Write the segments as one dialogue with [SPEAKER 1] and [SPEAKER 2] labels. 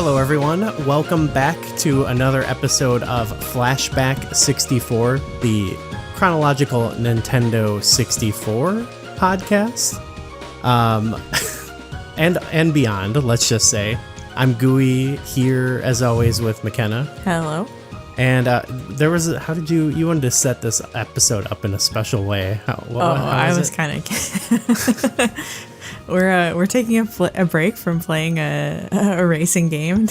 [SPEAKER 1] Hello, everyone. Welcome back to another episode of Flashback 64, the chronological Nintendo 64 podcast, and beyond. Let's just say, I'm Gooey here as always with McKenna.
[SPEAKER 2] Hello.
[SPEAKER 1] And there was you wanted to set this episode up in a special way.
[SPEAKER 2] I was kind of. We're taking a break from playing a racing game.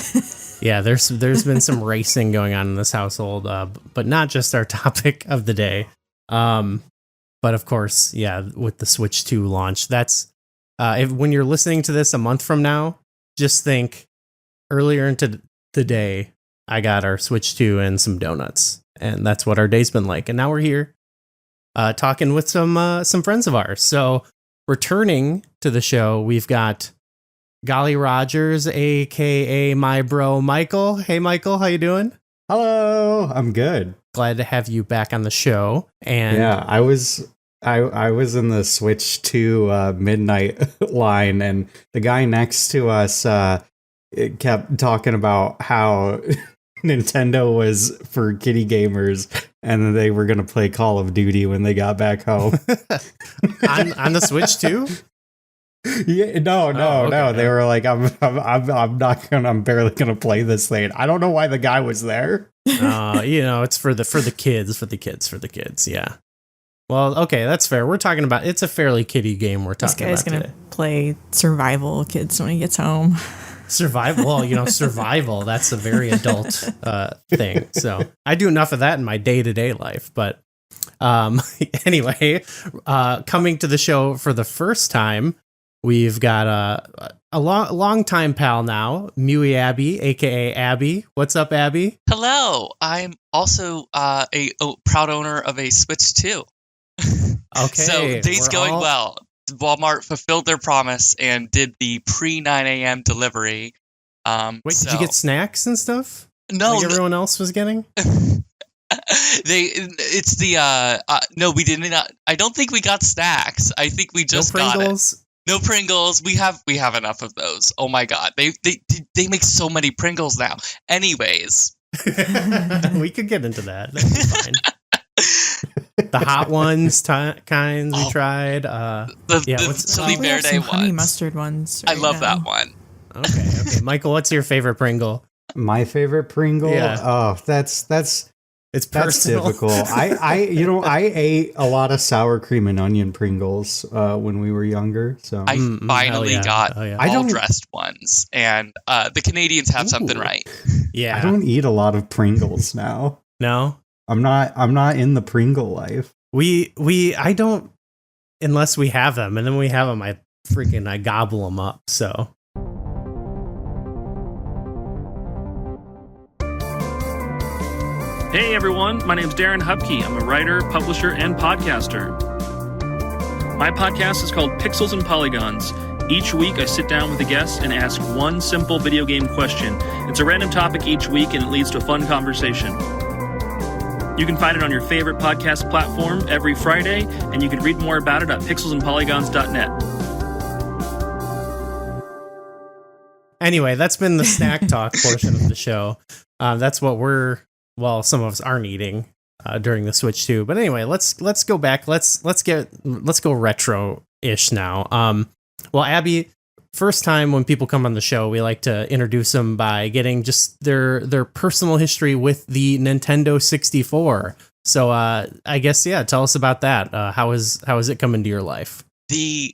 [SPEAKER 1] Yeah, there's been some racing going on in this household, but not just our topic of the day. But of course, yeah, with the Switch 2 launch, that's when you're listening to this a month from now, just think earlier into the day, I got our Switch 2 and some donuts, and that's what our day's been like. And now we're here talking with some friends of ours. So returning to the show, we've got Golly Rogers, aka my bro Michael. Hey Michael, how you doing?
[SPEAKER 3] Hello, I'm good.
[SPEAKER 1] Glad to have you back on the show. And
[SPEAKER 3] yeah, I was in the Switch 2 midnight line, and the guy next to us it kept talking about how Nintendo was for kiddie gamers, and they were gonna play Call of Duty when they got back home.
[SPEAKER 1] on the Switch 2?
[SPEAKER 3] Yeah, no. They were like, I'm barely gonna play this thing. I don't know why the guy was there.
[SPEAKER 1] It's for the kids. Yeah. Well, okay, that's fair. We're talking about, it's a fairly kiddie game we're talking about.
[SPEAKER 2] This guy's gonna play survival kids when he gets home.
[SPEAKER 1] Survival, that's a very adult thing. So I do enough of that in my day-to-day life. But anyway, coming to the show for the first time, we've got a long time pal now, Mewyabby, aka Abby. What's up, Abby?
[SPEAKER 4] Hello. I'm also a proud owner of a Switch 2.
[SPEAKER 1] Okay.
[SPEAKER 4] So day's going well. Walmart fulfilled their promise and did the pre 9 a.m. delivery.
[SPEAKER 1] Wait, did you get snacks and stuff?
[SPEAKER 4] No,
[SPEAKER 1] like everyone else was getting.
[SPEAKER 4] No, we did not. I don't think we got snacks. I think we just got it. No Pringles. We have enough of those. Oh my god, they make so many Pringles now. Anyways,
[SPEAKER 1] we could get into that. That'd be fine. The hot ones kinds we tried.
[SPEAKER 4] The chili verde ones.
[SPEAKER 2] Honey mustard ones.
[SPEAKER 4] Right, I love that one.
[SPEAKER 1] Okay. Michael, what's your favorite Pringle?
[SPEAKER 3] My favorite Pringle?
[SPEAKER 1] Yeah.
[SPEAKER 3] Oh, that's
[SPEAKER 1] personal.
[SPEAKER 3] difficult. I ate a lot of sour cream and onion Pringles when we were younger. So
[SPEAKER 4] I finally got all dressed ones, and the Canadians have something right.
[SPEAKER 1] Yeah,
[SPEAKER 3] I don't eat a lot of Pringles now.
[SPEAKER 1] No,
[SPEAKER 3] I'm not in the Pringle life.
[SPEAKER 1] I don't, unless we have them, and then we have them. I gobble them up. So.
[SPEAKER 5] Hey everyone, my name's Darren Hupke. I'm a writer, publisher, and podcaster. My podcast is called Pixels and Polygons. Each week I sit down with a guest and ask one simple video game question. It's a random topic each week and it leads to a fun conversation. You can find it on your favorite podcast platform every Friday, and you can read more about it at pixelsandpolygons.net.
[SPEAKER 1] Anyway, that's been the snack talk portion of the show. That's what some of us aren't eating during the Switch 2. But anyway, let's go back. Let's go retro-ish now. Well, Abby, first time when people come on the show, we like to introduce them by getting just their personal history with the Nintendo 64. So I guess, yeah, tell us about that. How is it come into your life?
[SPEAKER 4] The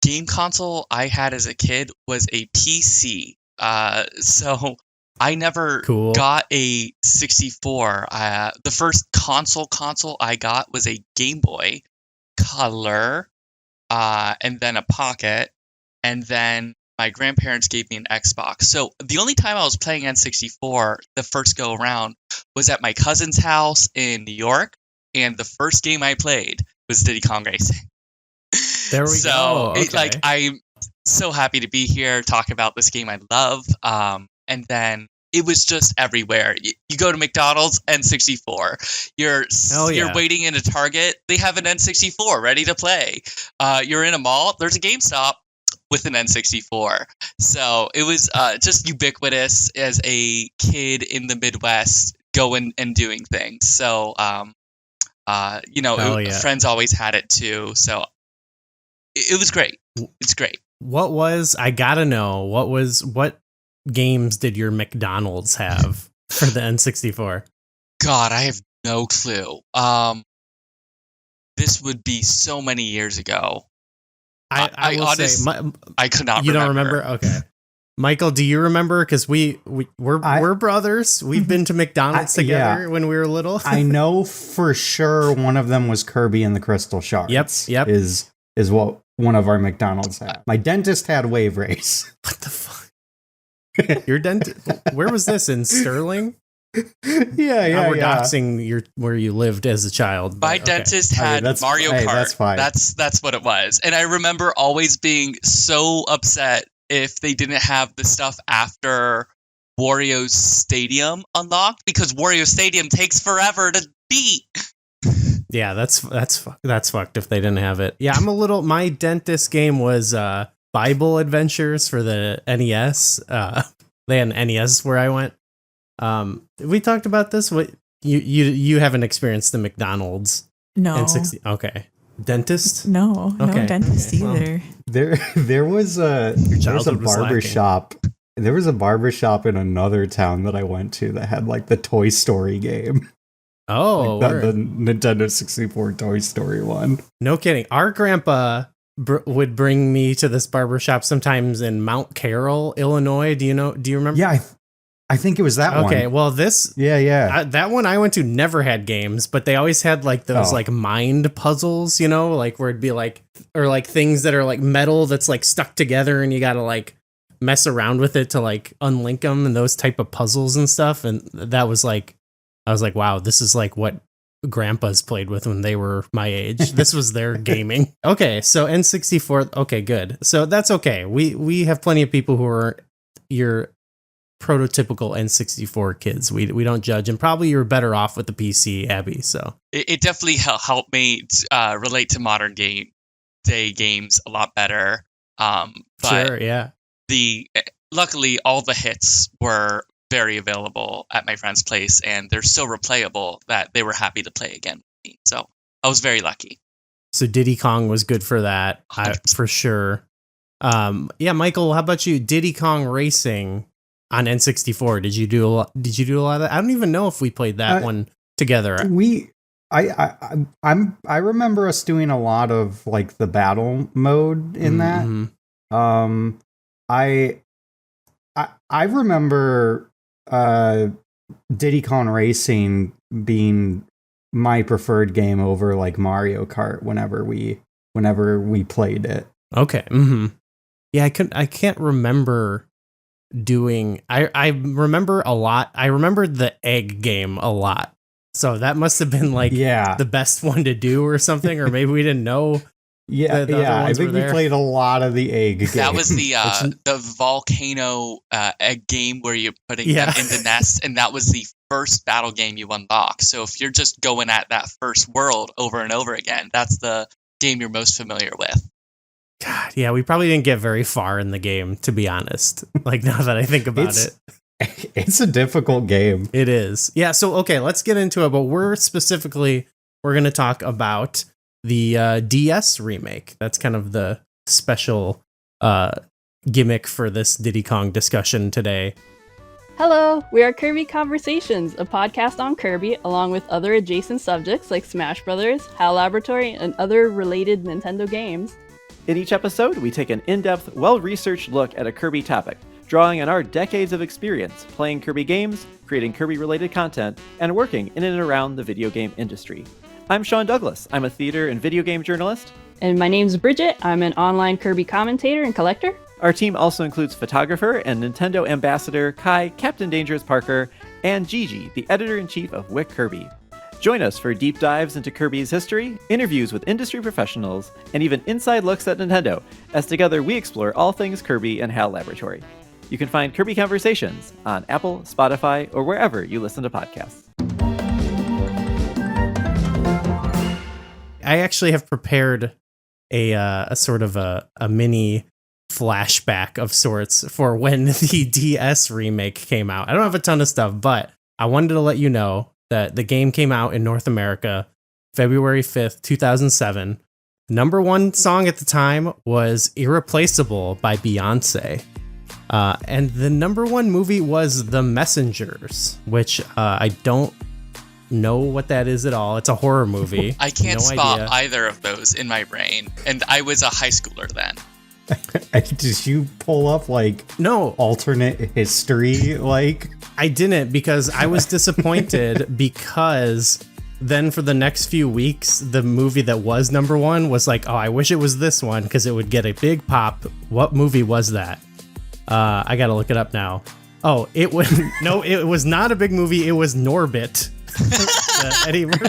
[SPEAKER 4] game console I had as a kid was a PC. So I never got a 64. The first console I got was a Game Boy Color, and then a Pocket, and then my grandparents gave me an Xbox. So the only time I was playing N64 the first go around was at my cousin's house in New York, and the first game I played was Diddy Kong Racing.
[SPEAKER 1] There we go.
[SPEAKER 4] Okay. I'm so happy to be here talking about this game I love. And then it was just everywhere. You go to McDonald's, N64. You're waiting in a Target, they have an N64 ready to play. You're in a mall, there's a GameStop. with an N64. So it was just ubiquitous as a kid in the Midwest going and doing things. So, friends always had it too. So it was great. It's great.
[SPEAKER 1] I gotta know, what games did your McDonald's have for the N64?
[SPEAKER 4] God, I have no clue. This would be so many years ago.
[SPEAKER 1] I will honestly say,
[SPEAKER 4] I could not.
[SPEAKER 1] You don't remember? Okay, Michael, do you remember? Because we're brothers. We've been to McDonald's together when we were little.
[SPEAKER 3] I know for sure one of them was Kirby and the Crystal Shards.
[SPEAKER 1] Yep.
[SPEAKER 3] Is what one of our McDonald's had. My dentist had Wave Race.
[SPEAKER 1] What the fuck? Your dentist? Where was this, in Sterling?
[SPEAKER 3] Yeah.
[SPEAKER 1] We're doxing where you lived as a child.
[SPEAKER 4] My dentist had Mario Kart.
[SPEAKER 3] That's fine.
[SPEAKER 4] That's what it was. And I remember always being so upset if they didn't have the stuff after Wario's Stadium unlocked, because Wario Stadium takes forever to beat.
[SPEAKER 1] Yeah, that's fucked if they didn't have it. Yeah, my dentist game was Bible Adventures for the NES. They had an NES where I went. We talked about this. What you haven't experienced the McDonald's?
[SPEAKER 2] No.
[SPEAKER 1] N60. Okay. Dentist?
[SPEAKER 2] No dentist either.
[SPEAKER 3] There was a barber shop. There was a barber shop in another town that I went to that had like the Toy Story game.
[SPEAKER 1] Oh,
[SPEAKER 3] like the Nintendo 64 Toy Story one.
[SPEAKER 1] No kidding. Our grandpa would bring me to this barber shop sometimes in Mount Carroll, Illinois. Do you remember?
[SPEAKER 3] Yeah, I think it was that one.
[SPEAKER 1] Okay, well this...
[SPEAKER 3] Yeah.
[SPEAKER 1] That one I went to never had games, but they always had like those like mind puzzles, like where it'd be like... Or like things that are like metal that's like stuck together and you gotta like mess around with it to like unlink them, and those type of puzzles and stuff. And that was like... I was like, wow, this is like what grandpas played with when they were my age. This was their gaming. Okay, so N64... Okay, good. So that's okay. We have plenty of people who are your prototypical N64 kids. We don't judge, and probably you're better off with the PC, Abby. So
[SPEAKER 4] it definitely helped me relate to modern day games a lot better. But
[SPEAKER 1] sure, yeah.
[SPEAKER 4] Luckily all the hits were very available at my friend's place, and they're so replayable that they were happy to play again with me. So I was very lucky.
[SPEAKER 1] So Diddy Kong was good for that, for sure. Yeah, Michael, how about you? Diddy Kong Racing on N64. Did you do a lot of that? I don't even know if we played that one together.
[SPEAKER 3] I remember us doing a lot of like the battle mode in that. I remember Diddy Kong Racing being my preferred game over like Mario Kart whenever we played it.
[SPEAKER 1] Okay. Yeah, I can't remember doing... I remember a lot. I remember the egg game a lot. So that must have been like the best one to do or something, or maybe we didn't know.
[SPEAKER 3] I think we played a lot of the egg game.
[SPEAKER 4] That was the volcano egg game where you're putting them in the nest, and that was the first battle game you unlock. So if you're just going at that first world over and over again, that's the game you're most familiar with.
[SPEAKER 1] God, yeah, we probably didn't get very far in the game, to be honest. Like, now that I think about it.
[SPEAKER 3] It's a difficult game.
[SPEAKER 1] It is. Yeah, so, okay, let's get into it. But we're going to talk about the DS remake. That's kind of the special gimmick for this Diddy Kong discussion today.
[SPEAKER 6] Hello, we are Kirby Conversations, a podcast on Kirby, along with other adjacent subjects like Smash Brothers, HAL Laboratory, and other related Nintendo games.
[SPEAKER 7] In each episode, we take an in-depth, well-researched look at a Kirby topic, drawing on our decades of experience playing Kirby games, creating Kirby-related content, and working in and around the video game industry. I'm Sean Douglas. I'm a theater and video game journalist.
[SPEAKER 6] And my name's Bridget. I'm an online Kirby commentator and collector.
[SPEAKER 7] Our team also includes photographer and Nintendo ambassador Kai, Captain Dangerous Parker, and Gigi, the editor-in-chief of Wick Kirby. Join us for deep dives into Kirby's history, interviews with industry professionals, and even inside looks at Nintendo, as together we explore all things Kirby and HAL Laboratory. You can find Kirby Conversations on Apple, Spotify, or wherever you listen to podcasts.
[SPEAKER 1] I actually have prepared a sort of a mini flashback of sorts for when the DS remake came out. I don't have a ton of stuff, but I wanted to let you know that the game came out in North America February 5th, 2007. Number one song at the time was Irreplaceable by Beyonce. And the number one movie was The Messengers, which I don't know what that is at all. It's a horror movie.
[SPEAKER 4] I can't spot either of those in my brain. And I was a high schooler then.
[SPEAKER 3] Did you pull up
[SPEAKER 1] no
[SPEAKER 3] alternate history?
[SPEAKER 1] I didn't, because I was disappointed because then for the next few weeks, the movie that was number one was like, oh, I wish it was this one because it would get a big pop. What movie was that? I got to look it up now. Oh, it was no, it was not a big movie. It was Norbit. Eddie Murphy.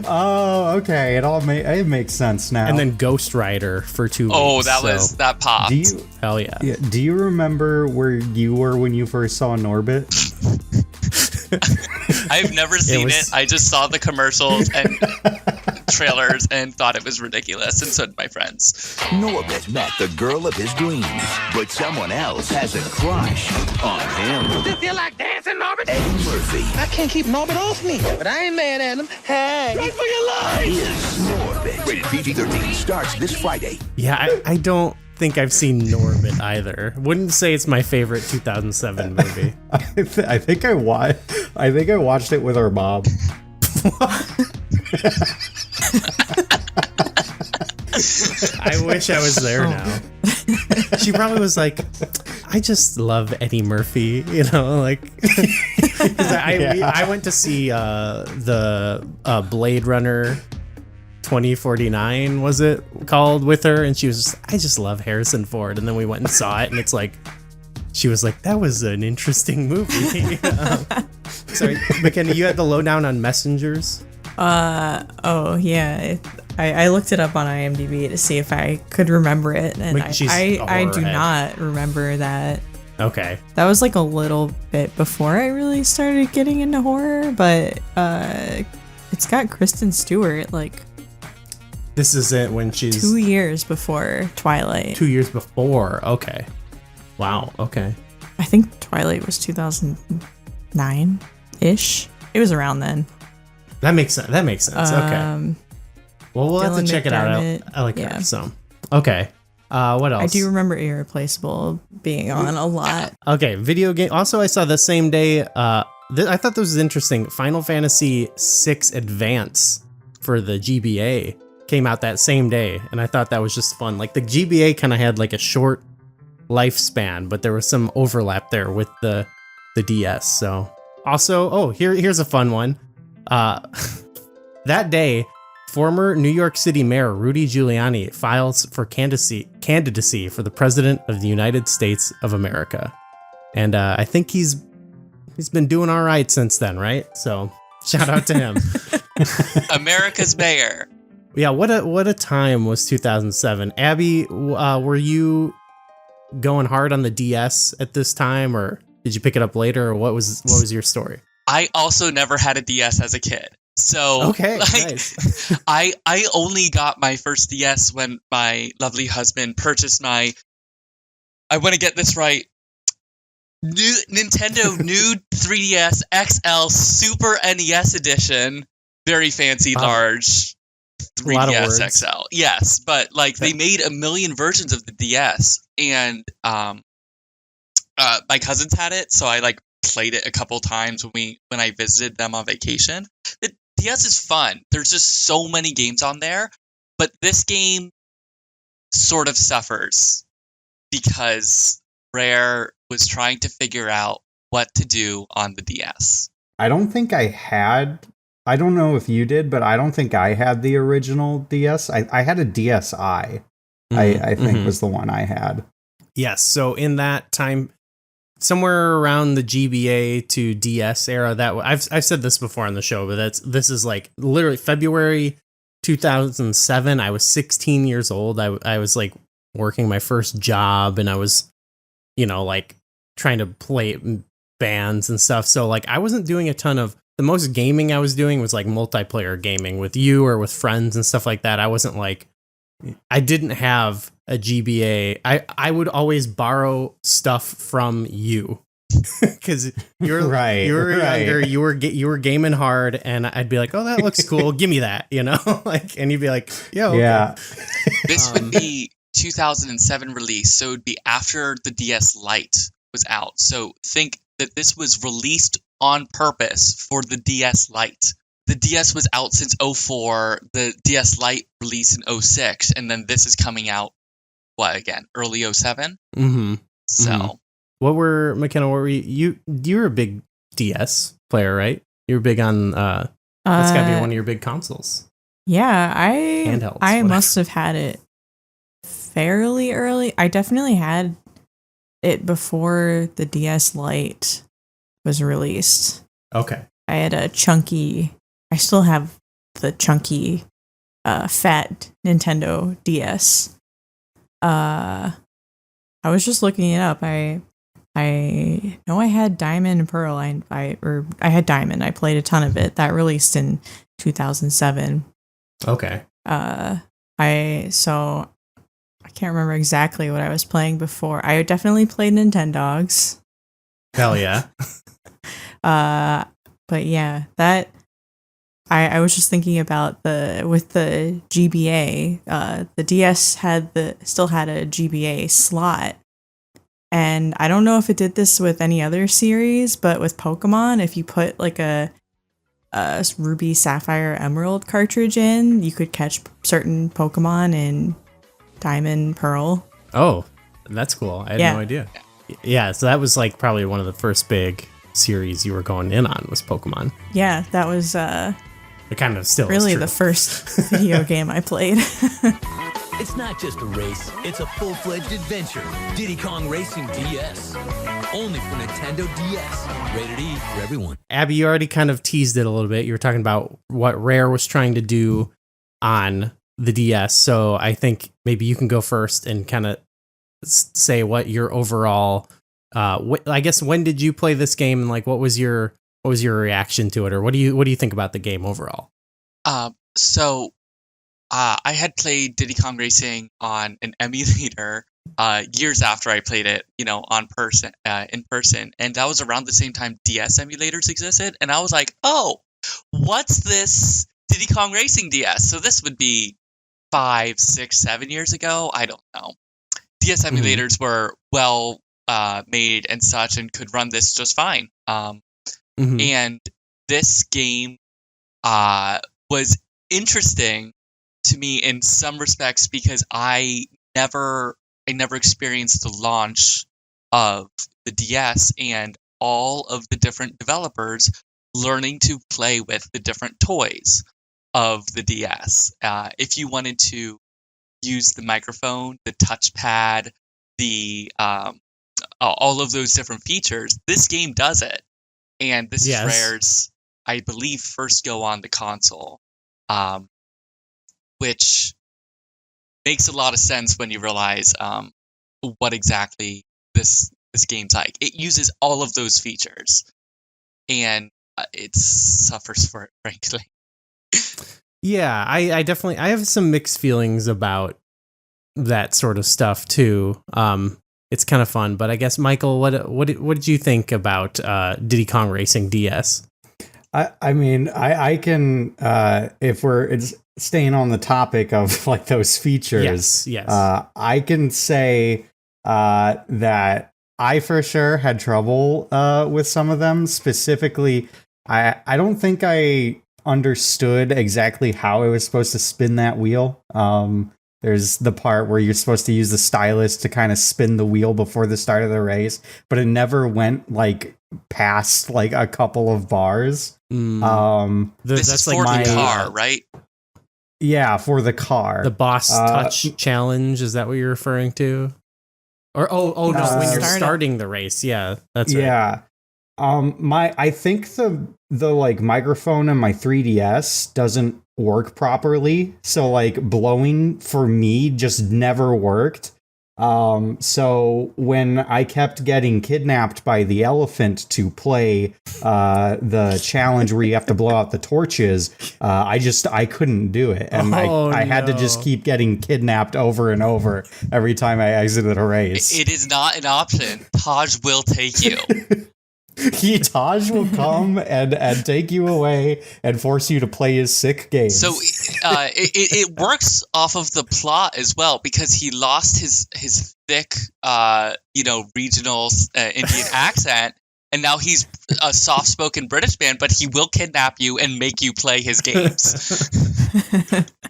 [SPEAKER 3] Oh, okay. It makes sense now.
[SPEAKER 1] And then Ghost Rider for 2 weeks.
[SPEAKER 4] Oh, that popped.
[SPEAKER 1] Hell yeah.
[SPEAKER 3] Do you remember where you were when you first saw Norbit?
[SPEAKER 4] I've never seen it. I just saw the commercials and trailers and thought it was ridiculous, and so did my friends.
[SPEAKER 8] Norbit met the girl of his dreams, but someone else has a crush on him.
[SPEAKER 9] You feel like dancing, Norbit?
[SPEAKER 8] Eddie Murphy.
[SPEAKER 9] I can't keep Norbit off me, but I ain't mad at him. Hey, run for your life!
[SPEAKER 8] Is Norbit. Rated PG-13 starts this Friday.
[SPEAKER 1] Yeah, I don't think I've seen Norbit either. Wouldn't say it's my favorite 2007 movie.
[SPEAKER 3] I think I watched it with our mom.
[SPEAKER 1] I wish I was there now. She probably was like, I just love Eddie Murphy, I went to see the Blade Runner 2049, was it called, with her, and she was just, I just love Harrison Ford, and then we went and saw it, and it's like, she was like, that was an interesting movie. Sorry, McKenna, you had the lowdown on Messengers?
[SPEAKER 2] Oh yeah, I looked it up on IMDb to see if I could remember it, and I do not remember that.
[SPEAKER 1] Okay.
[SPEAKER 2] That was like a little bit before I really started getting into horror, but it's got Kristen Stewart,
[SPEAKER 1] this is it when she's
[SPEAKER 2] 2 years before Twilight.
[SPEAKER 1] 2 years before. Okay. Wow. Okay.
[SPEAKER 2] I think Twilight was 2009-ish. It was around then.
[SPEAKER 1] That makes sense. Okay. Well, we'll have to check it out. I like her. So, okay. What else?
[SPEAKER 2] I do remember Irreplaceable being on a lot.
[SPEAKER 1] Okay. Video game. Also, I saw the same day. I thought this was interesting. Final Fantasy VI Advance for the GBA came out that same day, and I thought that was just fun. Like the GBA kind of had like a short lifespan, but there was some overlap there with the DS. So also, here's a fun one. That day, former New York City Mayor Rudy Giuliani files for candidacy for the President of the United States of America, and I think he's been doing all right since then, right? So shout out to him.
[SPEAKER 4] America's mayor.
[SPEAKER 1] Yeah, what a time was 2007. Abby, were you going hard on the DS at this time, or did you pick it up later, or what was your story?
[SPEAKER 4] I also never had a DS as a kid. So
[SPEAKER 1] okay, nice.
[SPEAKER 4] I only got my first DS when my lovely husband purchased I want to get this right, Nintendo new 3DS XL Super NES edition, very fancy, large 3DS XL. Yes, but they made a million versions of the DS, and my cousins had it, so I played it a couple times when I visited them on vacation. The DS is fun. There's just so many games on there, but this game sort of suffers because Rare was trying to figure out what to do on the DS.
[SPEAKER 3] I don't think I had. I don't know if you did, but I don't think I had the original DS. I had a DSi. I think was the one I had.
[SPEAKER 1] Yes. So in that time, somewhere around the GBA to DS era, that I've said this before on the show, but this is literally February 2007. I was 16 years old. I was working my first job, and I was, trying to play bands and stuff. So I wasn't doing a ton of. The most gaming I was doing was multiplayer gaming with you or with friends and stuff like that. I wasn't I didn't have a GBA. I would always borrow stuff from you because you're
[SPEAKER 3] right.
[SPEAKER 1] You were younger. You were gaming hard, and I'd be like, "Oh, that looks cool. Give me that," like, and you'd be like, "Yeah, okay."
[SPEAKER 3] Yeah."
[SPEAKER 4] This would be 2007 release, so it would be after the DS Lite was out. So think that this was released on purpose for the DS Lite. The DS was out since 04, the DS Lite released in 06, and then this is coming out, early 07?
[SPEAKER 1] Mm-hmm.
[SPEAKER 4] So.
[SPEAKER 1] Mm-hmm. McKenna, what were you were a big DS player, right? You were big on, that's gotta be one of your big consoles.
[SPEAKER 2] Yeah,
[SPEAKER 1] Handhelds,
[SPEAKER 2] I must have had it fairly early. I definitely had it before the DS Lite was released.
[SPEAKER 1] Okay.
[SPEAKER 2] I had I still have the chunky, fat Nintendo DS. I was just looking it up. I know I had Diamond and Pearl. I had Diamond. I played a ton of it. That released in 2007.
[SPEAKER 1] Okay.
[SPEAKER 2] I can't remember exactly what I was playing before. I definitely played Nintendogs.
[SPEAKER 1] Hell yeah.
[SPEAKER 2] But yeah, that I was just thinking about with the GBA, the DS still had a GBA slot. And I don't know if it did this with any other series, but with Pokemon, if you put like a Ruby, Sapphire, Emerald cartridge in, you could catch certain Pokemon in Diamond, Pearl.
[SPEAKER 1] Oh, that's cool. I had no idea. Yeah, so that was like probably one of the first big series you were going in on was Pokemon.
[SPEAKER 2] Yeah, that was
[SPEAKER 1] it kind of still
[SPEAKER 2] really
[SPEAKER 1] is
[SPEAKER 2] the first video game I played.
[SPEAKER 8] It's not just a race, it's a full-fledged adventure. Diddy Kong Racing DS. Only for Nintendo DS. Rated E for everyone.
[SPEAKER 1] Abby, you already kind of teased it a little bit. You were talking about what Rare was trying to do on the DS. So I think maybe you can go first and kind of say what your overall, I guess, when did you play this game and like what was your reaction to it, or what do you think about the game overall?
[SPEAKER 4] I had played Diddy Kong Racing on an emulator years after I played it, in person, and that was around the same time DS emulators existed, and I was like, oh, what's this Diddy Kong Racing DS? So this would be 5, 6, 7 years ago. I don't know. DS emulators were well made and such, and could run this just fine. And this game was interesting to me in some respects because I never experienced the launch of the DS and all of the different developers learning to play with the different toys of the DS. If you wanted to use the microphone, the touchpad, the all of those different features, this game does it. And this is Rare's, I believe, first go on the console. Which makes a lot of sense when you realize what exactly this game's like. It uses all of those features, and it suffers for it, frankly.
[SPEAKER 1] Yeah, I definitely have some mixed feelings about that sort of stuff too. It's kind of fun, but I guess Michael, what did you think about Diddy Kong Racing DS?
[SPEAKER 3] I mean, I can if it's staying on the topic of like those features.
[SPEAKER 1] Yes.
[SPEAKER 3] I can say that I for sure had trouble with some of them. Specifically, I don't think I understood exactly how I was supposed to spin that wheel. There's the part where you're supposed to use the stylus to kind of spin the wheel before the start of the race, but it never went like past like a couple of bars.
[SPEAKER 4] This is for the car, right?
[SPEAKER 3] Yeah, for the car.
[SPEAKER 1] The boss touch challenge, is that what you're referring to? Or no, when you're starting the race. Yeah, that's right.
[SPEAKER 3] Yeah. I think the like microphone in my 3DS doesn't work properly. So like blowing for me just never worked. So when I kept getting kidnapped by the elephant to play the challenge where you have to blow out the torches, I couldn't do it. And I had to just keep getting kidnapped over and over every time I exited a race.
[SPEAKER 4] It is not an option. Taj will take you.
[SPEAKER 3] Taj will come and take you away and force you to play his sick games.
[SPEAKER 4] So it works off of the plot as well, because he lost his thick, regional Indian accent, and now he's a soft-spoken British man, but he will kidnap you and make you play his games.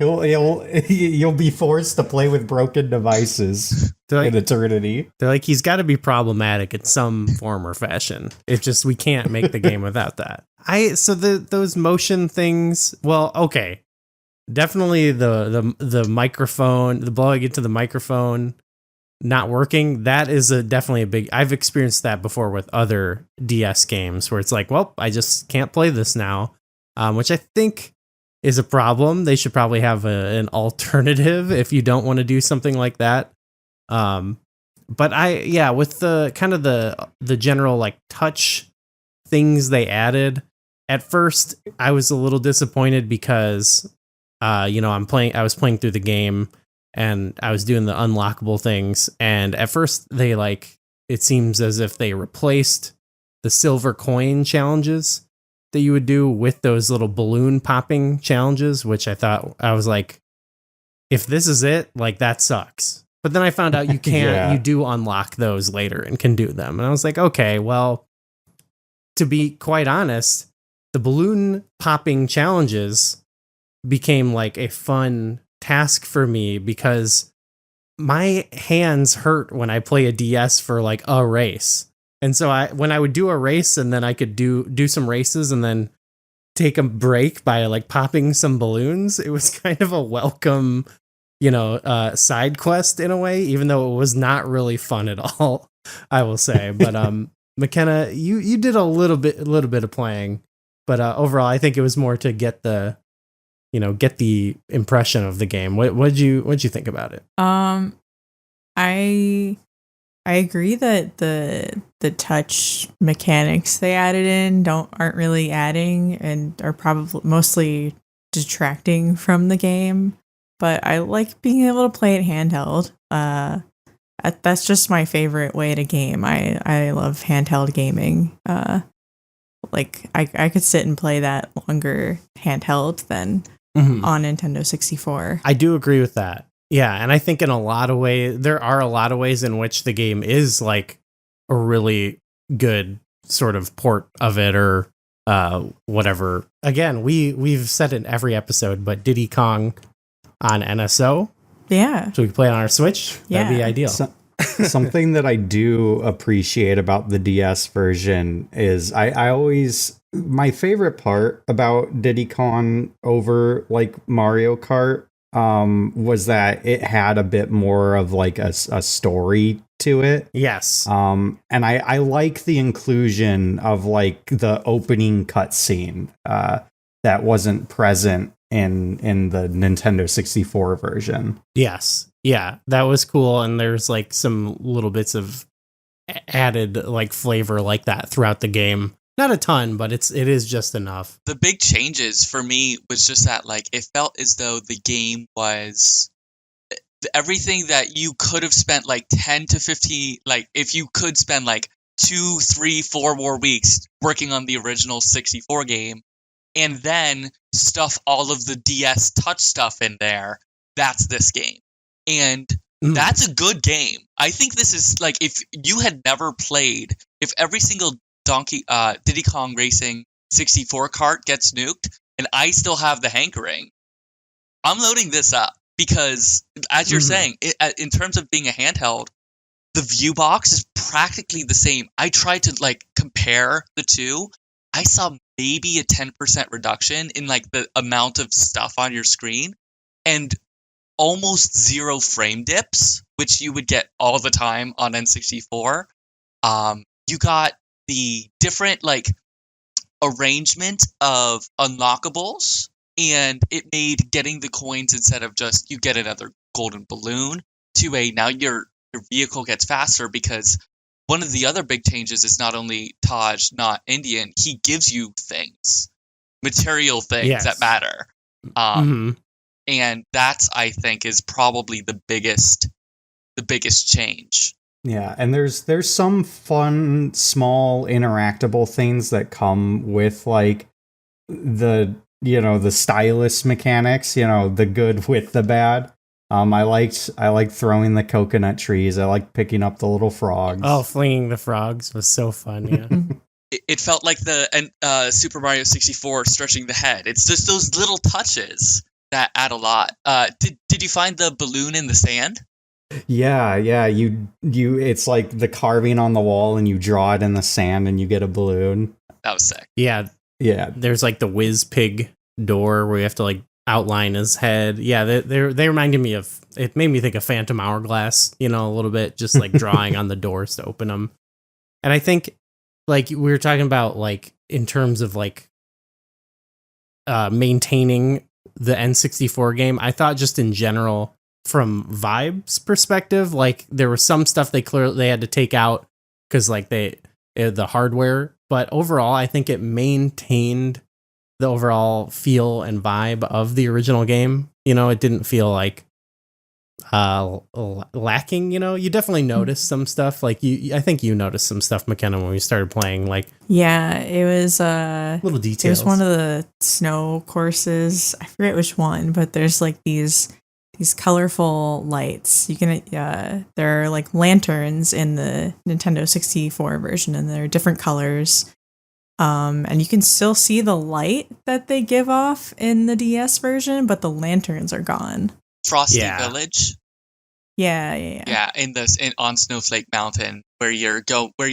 [SPEAKER 3] You'll be forced to play with broken devices in eternity.
[SPEAKER 1] They're like, he's got to be problematic in some form or fashion. It's just we can't make the game without that. Those motion things. Well, okay, definitely the microphone, the blowing into the microphone not working. That is definitely a big. I've experienced that before with other DS games where it's like, well, I just can't play this now, which I think is a problem. They should probably have an alternative if you don't want to do something like that. But with the kind of the general like touch things they added, at first I was a little disappointed because I was playing through the game and I was doing the unlockable things, and at first it seems as if they replaced the silver coin challenges that you would do with those little balloon popping challenges, which I was like, if this is it, like, that sucks. But then I found out you can't, you do unlock those later and can do them. And I was like, okay, well, to be quite honest, the balloon popping challenges became like a fun task for me because my hands hurt when I play a DS for like a race. And so when I would do a race and then I could do some races and then take a break by like popping some balloons, it was kind of a welcome, side quest in a way, even though it was not really fun at all, I will say. But McKenna, you did a little bit of playing, but overall I think it was more to get the impression of the game. What'd you think about it?
[SPEAKER 2] I agree that the touch mechanics they added in aren't really adding and are probably mostly detracting from the game. But I like being able to play it handheld. That's just my favorite way to game. I love handheld gaming. I could sit and play that longer handheld than on Nintendo 64.
[SPEAKER 1] I do agree with that. Yeah, and I think in a lot of ways, there are a lot of ways in which the game is like a really good sort of port of it or whatever. Again, we've said it in every episode, but Diddy Kong on NSO.
[SPEAKER 2] Yeah.
[SPEAKER 1] So we can play it on our Switch. Yeah. That'd be ideal.
[SPEAKER 3] Something that I do appreciate about the DS version is my favorite part about Diddy Kong over like Mario Kart was that it had a bit more of like a story to it.
[SPEAKER 1] Yes.
[SPEAKER 3] And I like the inclusion of like the opening cutscene that wasn't present in the Nintendo 64 version.
[SPEAKER 1] Yes. Yeah, that was cool. And there's like some little bits of added like flavor like that throughout the game. Not a ton, but it is just enough.
[SPEAKER 4] The big changes for me was just that like it felt as though the game was everything that you could have spent like 10 to 15, like if you could spend like 2, 3, 4 more weeks working on the original 64 game and then stuff all of the DS touch stuff in there, that's this game. And that's a good game. I think this is like if you had never played, if every single Diddy Kong Racing 64 kart gets nuked and I still have the hankering, I'm loading this up because, as you're saying, in terms of being a handheld, the view box is practically the same. I tried to like compare the two. I saw maybe a 10% reduction in like the amount of stuff on your screen and almost 0 frame dips, which you would get all the time on N64. You got the different like arrangement of unlockables, and it made getting the coins instead of just you get another golden balloon to a now you're your vehicle gets faster, because one of the other big changes is not only Taj not Indian, he gives you things, material things that matter. And that's, I think, is probably the biggest change.
[SPEAKER 3] Yeah, and there's some fun, small, interactable things that come with like the stylus mechanics, the good with the bad. I liked throwing the coconut trees. I liked picking up the little frogs.
[SPEAKER 1] Oh, flinging the frogs was so fun, yeah.
[SPEAKER 4] It felt like the Super Mario 64 stretching the head. It's just those little touches that add a lot. Did you find the balloon in the sand?
[SPEAKER 3] Yeah. You it's like the carving on the wall, and you draw it in the sand, and you get a balloon.
[SPEAKER 4] That was sick.
[SPEAKER 3] Yeah.
[SPEAKER 1] There's like the Whiz Pig door where you have to like outline his head. Yeah, they reminded me of. It made me think of Phantom Hourglass, a little bit, just like drawing on the doors to open them. And I think, like we were talking about, like in terms of like maintaining the N64 game, I thought just in general, from vibes perspective, like there was some stuff they had to take out because like the hardware, but overall I think it maintained the overall feel and vibe of the original game. It didn't feel like lacking. You definitely noticed some stuff. Like I think you noticed some stuff, McKenna, when we started playing. Like
[SPEAKER 2] it was
[SPEAKER 1] little details.
[SPEAKER 2] It was one of the snow courses. I forget which one, but there's like these colorful lights. You can there are like lanterns in the Nintendo 64 version, and they're different colors. And you can still see the light that they give off in the DS version, but the lanterns are gone.
[SPEAKER 4] Frosty Village.
[SPEAKER 2] Yeah.
[SPEAKER 4] On Snowflake Mountain, where you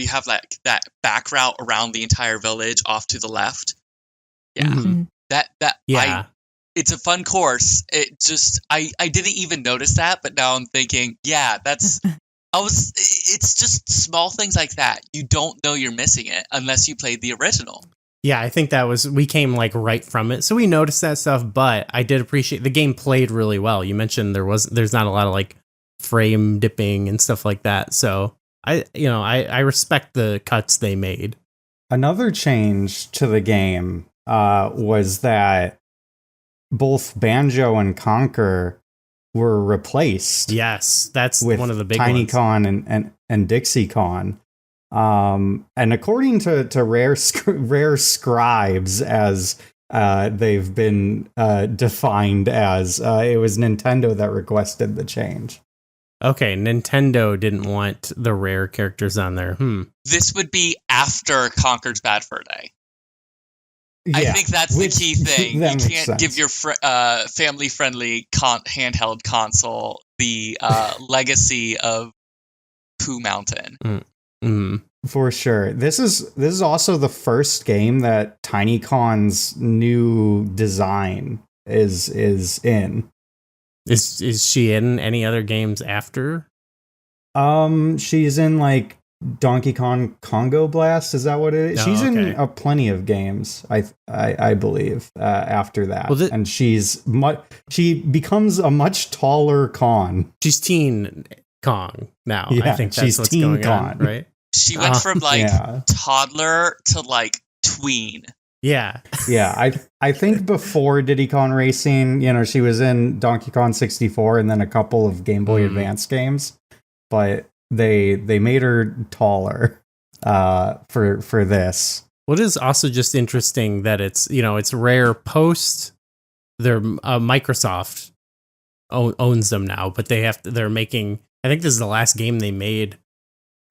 [SPEAKER 4] have like that back route around the entire village off to the left. Yeah. Mm-hmm. It's a fun course. It just I didn't even notice that, but now I'm thinking, it's just small things like that. You don't know you're missing it unless you played the original.
[SPEAKER 1] Yeah, I think we came like right from it. So we noticed that stuff, but I did appreciate the game played really well. You mentioned there's not a lot of like frame dipping and stuff like that. So I respect the cuts they made.
[SPEAKER 3] Another change to the game was that both Banjo and Conker were replaced.
[SPEAKER 1] Yes, that's
[SPEAKER 3] with
[SPEAKER 1] one of the big
[SPEAKER 3] Tiny
[SPEAKER 1] ones.
[SPEAKER 3] Con and Dixie Con. And according to rare scribes, as they've been defined as, it was Nintendo that requested the change.
[SPEAKER 1] Okay, Nintendo didn't want the rare characters on there.
[SPEAKER 4] This would be after Conker's Bad Fur Day.
[SPEAKER 3] Yeah,
[SPEAKER 4] I think that's the key thing. You can't give your family-friendly handheld console the legacy of Pooh Mountain.
[SPEAKER 3] For sure. This is also the first game that Tiny Con's new design is in.
[SPEAKER 1] Is she in any other games after?
[SPEAKER 3] She's in like Donkey Kong Congo Blast. Is that what it is? She's in plenty of games. I believe after that, and she becomes a much taller Con.
[SPEAKER 1] She's Teen Kong now.
[SPEAKER 3] Yeah,
[SPEAKER 1] I think that's
[SPEAKER 3] she's
[SPEAKER 1] what's
[SPEAKER 3] Teen
[SPEAKER 1] going
[SPEAKER 3] Con.
[SPEAKER 1] on, right?
[SPEAKER 4] She went from toddler to like tween.
[SPEAKER 1] Yeah.
[SPEAKER 3] Yeah, I think before Diddy Kong Racing, she was in Donkey Kong 64 and then a couple of Game Boy Advance games, but they made her taller for this.
[SPEAKER 1] What is also just interesting that it's Rare post their Microsoft owns them now, but they're making, I think this is the last game they made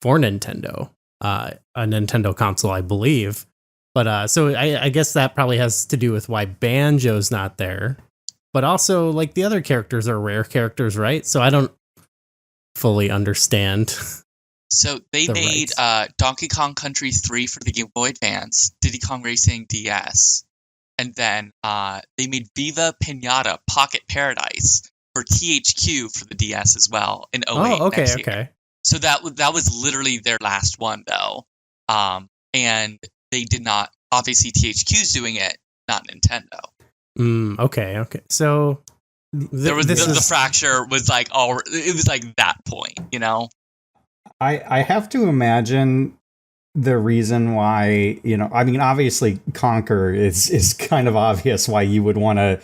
[SPEAKER 1] for Nintendo, a Nintendo console, I believe. But so I guess that probably has to do with why Banjo's not there. But also, like, the other characters are Rare characters, right? So I don't fully understand.
[SPEAKER 4] So they made Donkey Kong Country 3 for the Game Boy Advance, Diddy Kong Racing DS, and then they made Viva Pinata Pocket Paradise for THQ for the DS as well in 08.
[SPEAKER 1] Oh, okay,
[SPEAKER 4] next year.
[SPEAKER 1] okay.
[SPEAKER 4] So that was literally their last one, though. And they did not, obviously THQ's doing it, not Nintendo.
[SPEAKER 1] Okay. So
[SPEAKER 4] The fracture was like, it was like that point,
[SPEAKER 3] I have to imagine the reason why, I mean, obviously Conquer is kind of obvious why you would want to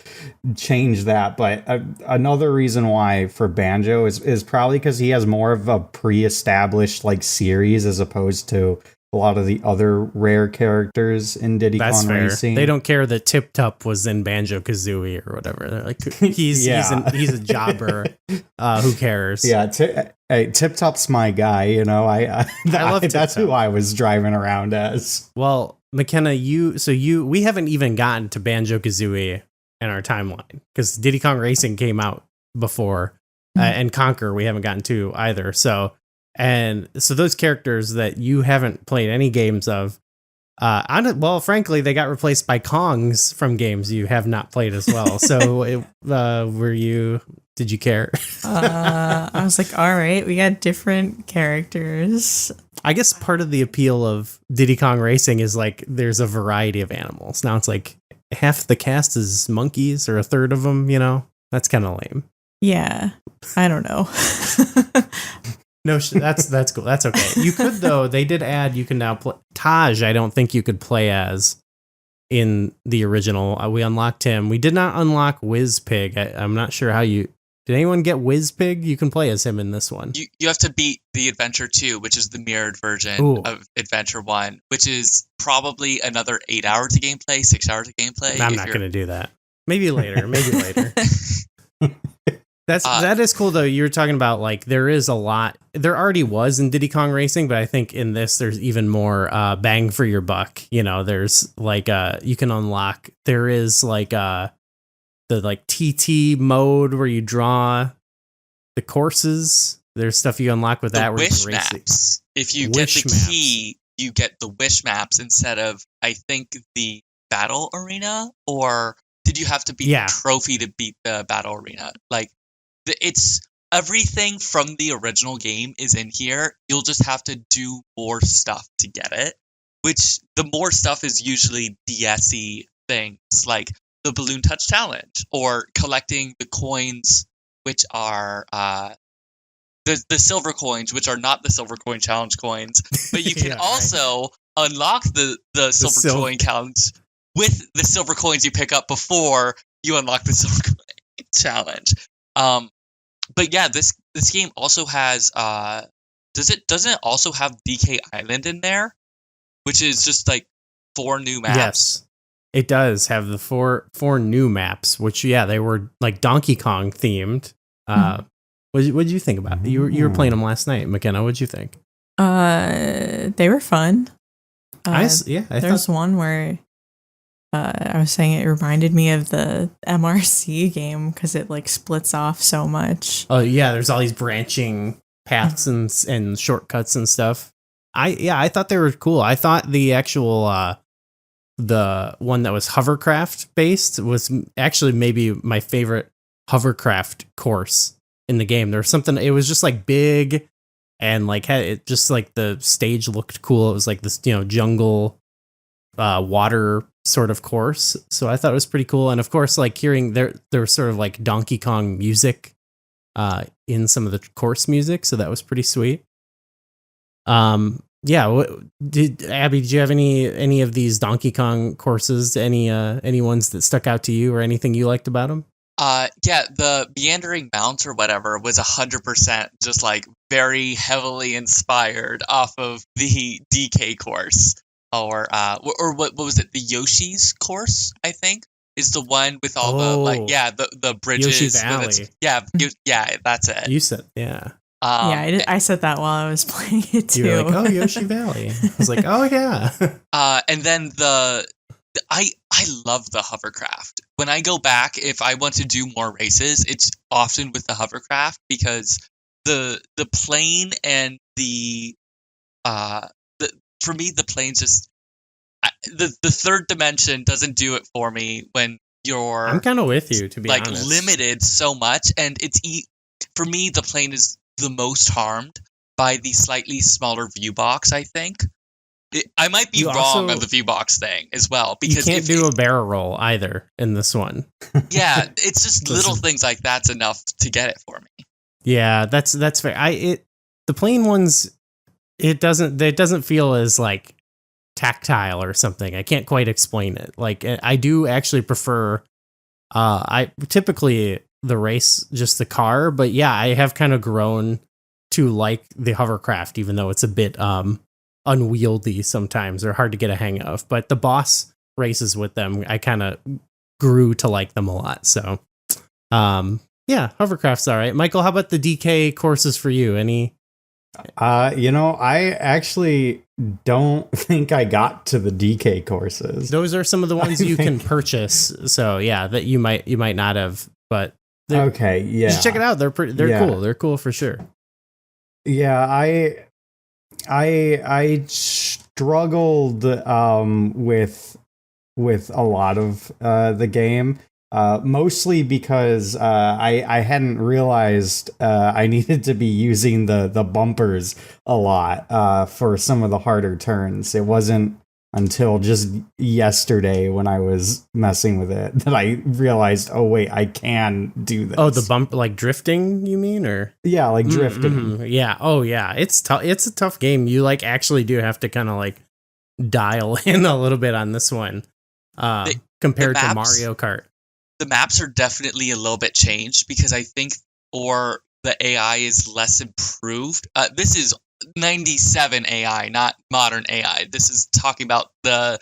[SPEAKER 3] change that. But another reason why for Banjo is probably because he has more of a pre-established like series as opposed to a lot of the other rare characters in Diddy Kong Racing.
[SPEAKER 1] They don't care that Tip Top was in Banjo-Kazooie or whatever. They're like, he's a jobber. Who cares?
[SPEAKER 3] Yeah, Tip Top's my guy. I love Tip That's Top. Who I was driving around as.
[SPEAKER 1] Well, McKenna, we haven't even gotten to Banjo-Kazooie in our timeline because Diddy Kong Racing came out before, and Conquer we haven't gotten to either. So those characters that you haven't played any games of, frankly, they got replaced by Kongs from games you have not played as well. So, did you care?
[SPEAKER 2] I was like, all right, we got different characters.
[SPEAKER 1] I guess part of the appeal of Diddy Kong Racing is like there's a variety of animals. Now it's like half the cast is monkeys or a third of them, That's kind of lame.
[SPEAKER 2] Yeah, I don't know.
[SPEAKER 1] No, that's cool. That's okay. You could, though. They did add, you can now play Taj. I don't think you could play as in the original. We unlocked him. We did not unlock Whizpig. I'm not sure how did anyone get Whizpig? You can play as him in this one.
[SPEAKER 4] You have to beat the Adventure 2, which is the mirrored version of Adventure 1, which is probably another 8 hours of gameplay, 6 hours of gameplay.
[SPEAKER 1] I'm not going to do that. Maybe later. That is cool, though. You were talking about like there is a lot. There already was in Diddy Kong Racing, but I think in this there's even more bang for your buck. There's like you can unlock. There is like the like TT mode where you draw the courses. There's stuff you unlock with that.
[SPEAKER 4] Where wish maps. If you get the key, you get the wish maps instead of I think the battle arena. Or did you have to beat the trophy to beat the battle arena? Like. It's everything from the original game is in here. You'll just have to do more stuff to get it, which the more stuff is usually DS-y things like the Balloon Touch Challenge or collecting the coins, which are the silver coins, which are not the Silver Coin Challenge coins. But you can also unlock the Silver Coin Challenge with the silver coins you pick up before you unlock the Silver Coin Challenge. But yeah, this game also has doesn't it also have DK Island in there, which is just like 4 new maps?
[SPEAKER 1] Yes, it does have the four new maps, which they were like Donkey Kong themed. What did you think about it? You were playing them last night, McKenna. What did you think?
[SPEAKER 2] They were fun.
[SPEAKER 1] There's
[SPEAKER 2] one where. I was saying it reminded me of the MRC game because it like splits off so much.
[SPEAKER 1] Oh yeah, there's all these branching paths and shortcuts and stuff. I thought they were cool. I thought the actual the one that was hovercraft based was actually maybe my favorite hovercraft course in the game. There was something. It was just like big and like it just like the stage looked cool. It was like this jungle water sort of course, so I thought it was pretty cool. And of course, like hearing there was sort of like Donkey Kong music in some of the course music, so that was pretty sweet. Abby, did you have any of these Donkey Kong courses, any ones that stuck out to you or anything you liked about them?
[SPEAKER 4] The Meandering Mounts or whatever was 100% just like very heavily inspired off of the DK course. Or what was it? The Yoshi's course, I think, is the one with all the bridges.
[SPEAKER 1] Yoshi Valley.
[SPEAKER 4] That's it.
[SPEAKER 1] You said yeah.
[SPEAKER 2] I said that while I was playing it too.
[SPEAKER 1] You were like, oh, Yoshi Valley. I was like, oh yeah.
[SPEAKER 4] And then I love the hovercraft. When I go back, if I want to do more races, it's often with the hovercraft because the plane and for me, the plane just the third dimension doesn't do it for me when you're.
[SPEAKER 1] I'm kind of with you, to be honest.
[SPEAKER 4] Limited so much, and for me, the plane is the most harmed by the slightly smaller view box. I think I might be wrong on the view box thing as well because
[SPEAKER 1] you can't do a barrel roll either in this one.
[SPEAKER 4] Yeah, it's just little things like that's enough to get it for me.
[SPEAKER 1] Yeah, that's fair. The plane ones. it doesn't feel as like tactile or something. I can't quite explain it. Like I do actually prefer I typically the race, just the car, but yeah, I have kind of grown to like the hovercraft, even though it's a bit unwieldy sometimes or hard to get a hang of. But the boss races with them, I kind of grew to like them a lot. So yeah, hovercraft's all right. Michael, how about the DK courses for you? Any?
[SPEAKER 3] I actually don't think I got to the DK courses.
[SPEAKER 1] Those are some of the ones you can purchase. So yeah, that you might not have, but
[SPEAKER 3] okay, yeah,
[SPEAKER 1] just check it out. They're cool. They're cool for sure.
[SPEAKER 3] Yeah, I struggled with a lot of the game. Mostly because I hadn't realized I needed to be using the bumpers a lot for some of the harder turns. It wasn't until just yesterday when I was messing with it that I realized, oh wait, I can do this.
[SPEAKER 1] Oh, the bump, like drifting, you mean? Or
[SPEAKER 3] yeah, like drifting.
[SPEAKER 1] Mm-hmm. Yeah. Oh yeah, it's tough. It's a tough game. You like actually do have to kind of like dial in a little bit on this one compared to Mario Kart.
[SPEAKER 4] The maps are definitely a little bit changed because I think or the AI is less improved. This is 97 AI, not modern AI. This is talking about the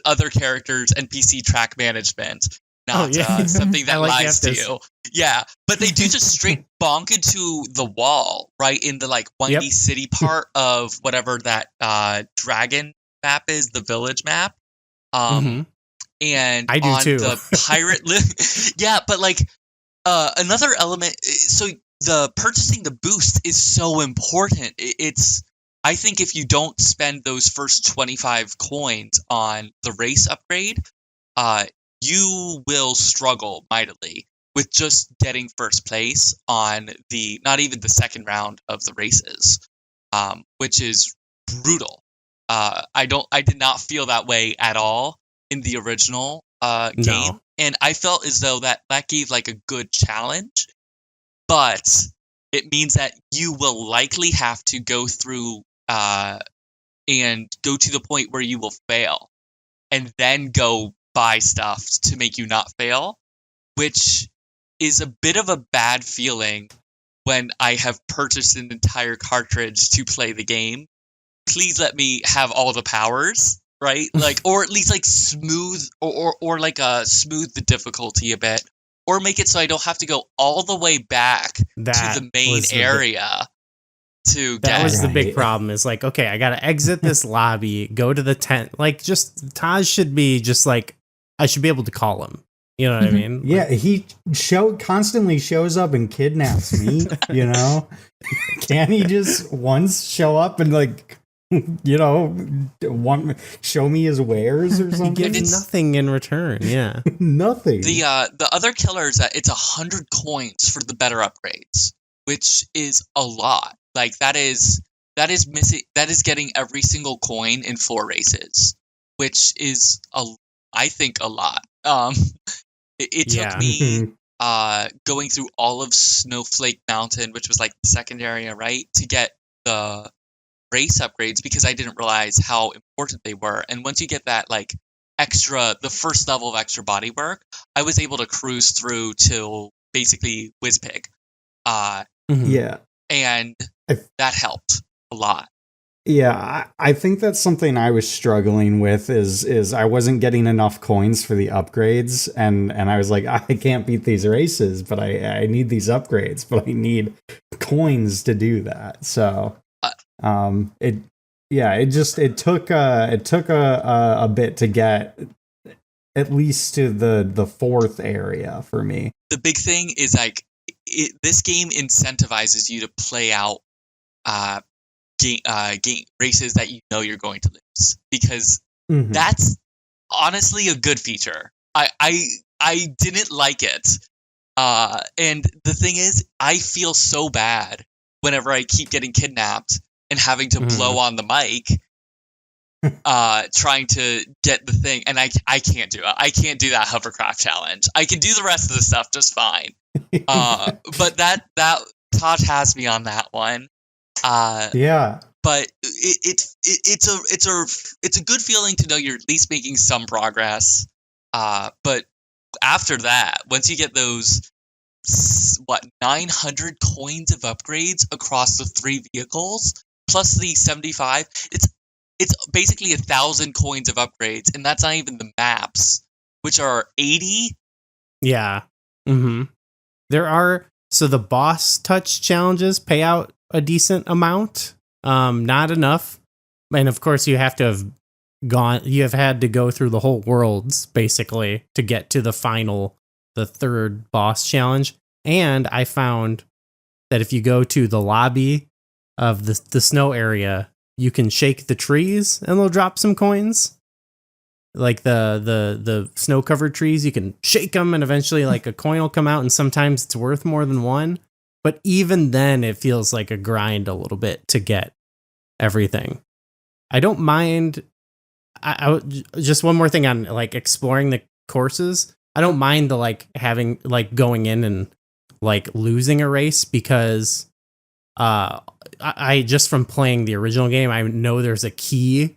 [SPEAKER 4] other characters' NPC track management, not something that lies to you. Yeah, but they do just straight bonk into the wall, right, in the like windy city part of whatever that dragon map is, the village map. And
[SPEAKER 1] I do
[SPEAKER 4] on
[SPEAKER 1] too.
[SPEAKER 4] The pirate yeah, but like another element, so the purchasing the boost is so important. It's I think if you don't spend those first 25 coins on the race upgrade, you will struggle mightily with just getting first place on the not even the second round of the races, which is brutal. I did not feel that way at all in the original game, and I felt as though that gave like a good challenge, but it means that you will likely have to go through and go to the point where you will fail, and then go buy stuff to make you not fail, which is a bit of a bad feeling when I have purchased an entire cartridge to play the game. Please let me have all the powers. Right, like, or at least like smooth, or like smooth the difficulty a bit, or make it so I don't have to go all the way back to the main area to get.
[SPEAKER 1] That was the big problem. Is like, okay, I gotta exit this lobby, go to the tent. Like, just Taj should be just like I should be able to call him. You know what I mean?
[SPEAKER 3] Yeah, he constantly shows up and kidnaps me. You know, can't he just once show up and like? Show me his wares or something.
[SPEAKER 1] He gives nothing in return. Yeah,
[SPEAKER 3] nothing.
[SPEAKER 4] The other killer is that it's 100 coins for the better upgrades, which is a lot. Like that is missing. That is getting every single coin in 4 races, which is I think a lot. It took me going through all of Snowflake Mountain, which was like the second area, right, to get the race upgrades because I didn't realize how important they were. And once you get that like the first level of extra bodywork, I was able to cruise through till basically Whizpig.
[SPEAKER 3] Yeah.
[SPEAKER 4] And that helped a lot.
[SPEAKER 3] Yeah, I think that's something I was struggling with is I wasn't getting enough coins for the upgrades, and I was like, I can't beat these races, but I need these upgrades, but I need coins to do that. So it took a bit to get at least to the 4th area for me.
[SPEAKER 4] The big thing is like this game incentivizes you to play out game races that you know you're going to lose, because that's honestly a good feature. I didn't like it, and the thing is, I feel so bad whenever I keep getting kidnapped and having to blow on the mic, trying to get the thing, and I can't do it. I can't do that hovercraft challenge. I can do the rest of the stuff just fine, but that Todd has me on that one.
[SPEAKER 3] Yeah,
[SPEAKER 4] but it's a good feeling to know you're at least making some progress. But after that, once you get those 900 coins of upgrades across the 3 vehicles plus the 75, it's basically 1,000 coins of upgrades, and that's not even the maps, which are 80.
[SPEAKER 1] Yeah. There are, so the boss touch challenges pay out a decent amount. Not enough. And of course you have had to go through the whole worlds basically to get to the 3rd boss challenge. And I found that if you go to the lobby of the snow area, you can shake the trees and they'll drop some coins. Like the snow covered trees, you can shake them and eventually like a coin will come out, and sometimes it's worth more than one. But even then it feels like a grind a little bit to get everything. I don't mind. I just one more thing on like exploring the courses. I don't mind the like having like going in and like losing a race, because I just from playing the original game, I know there's a key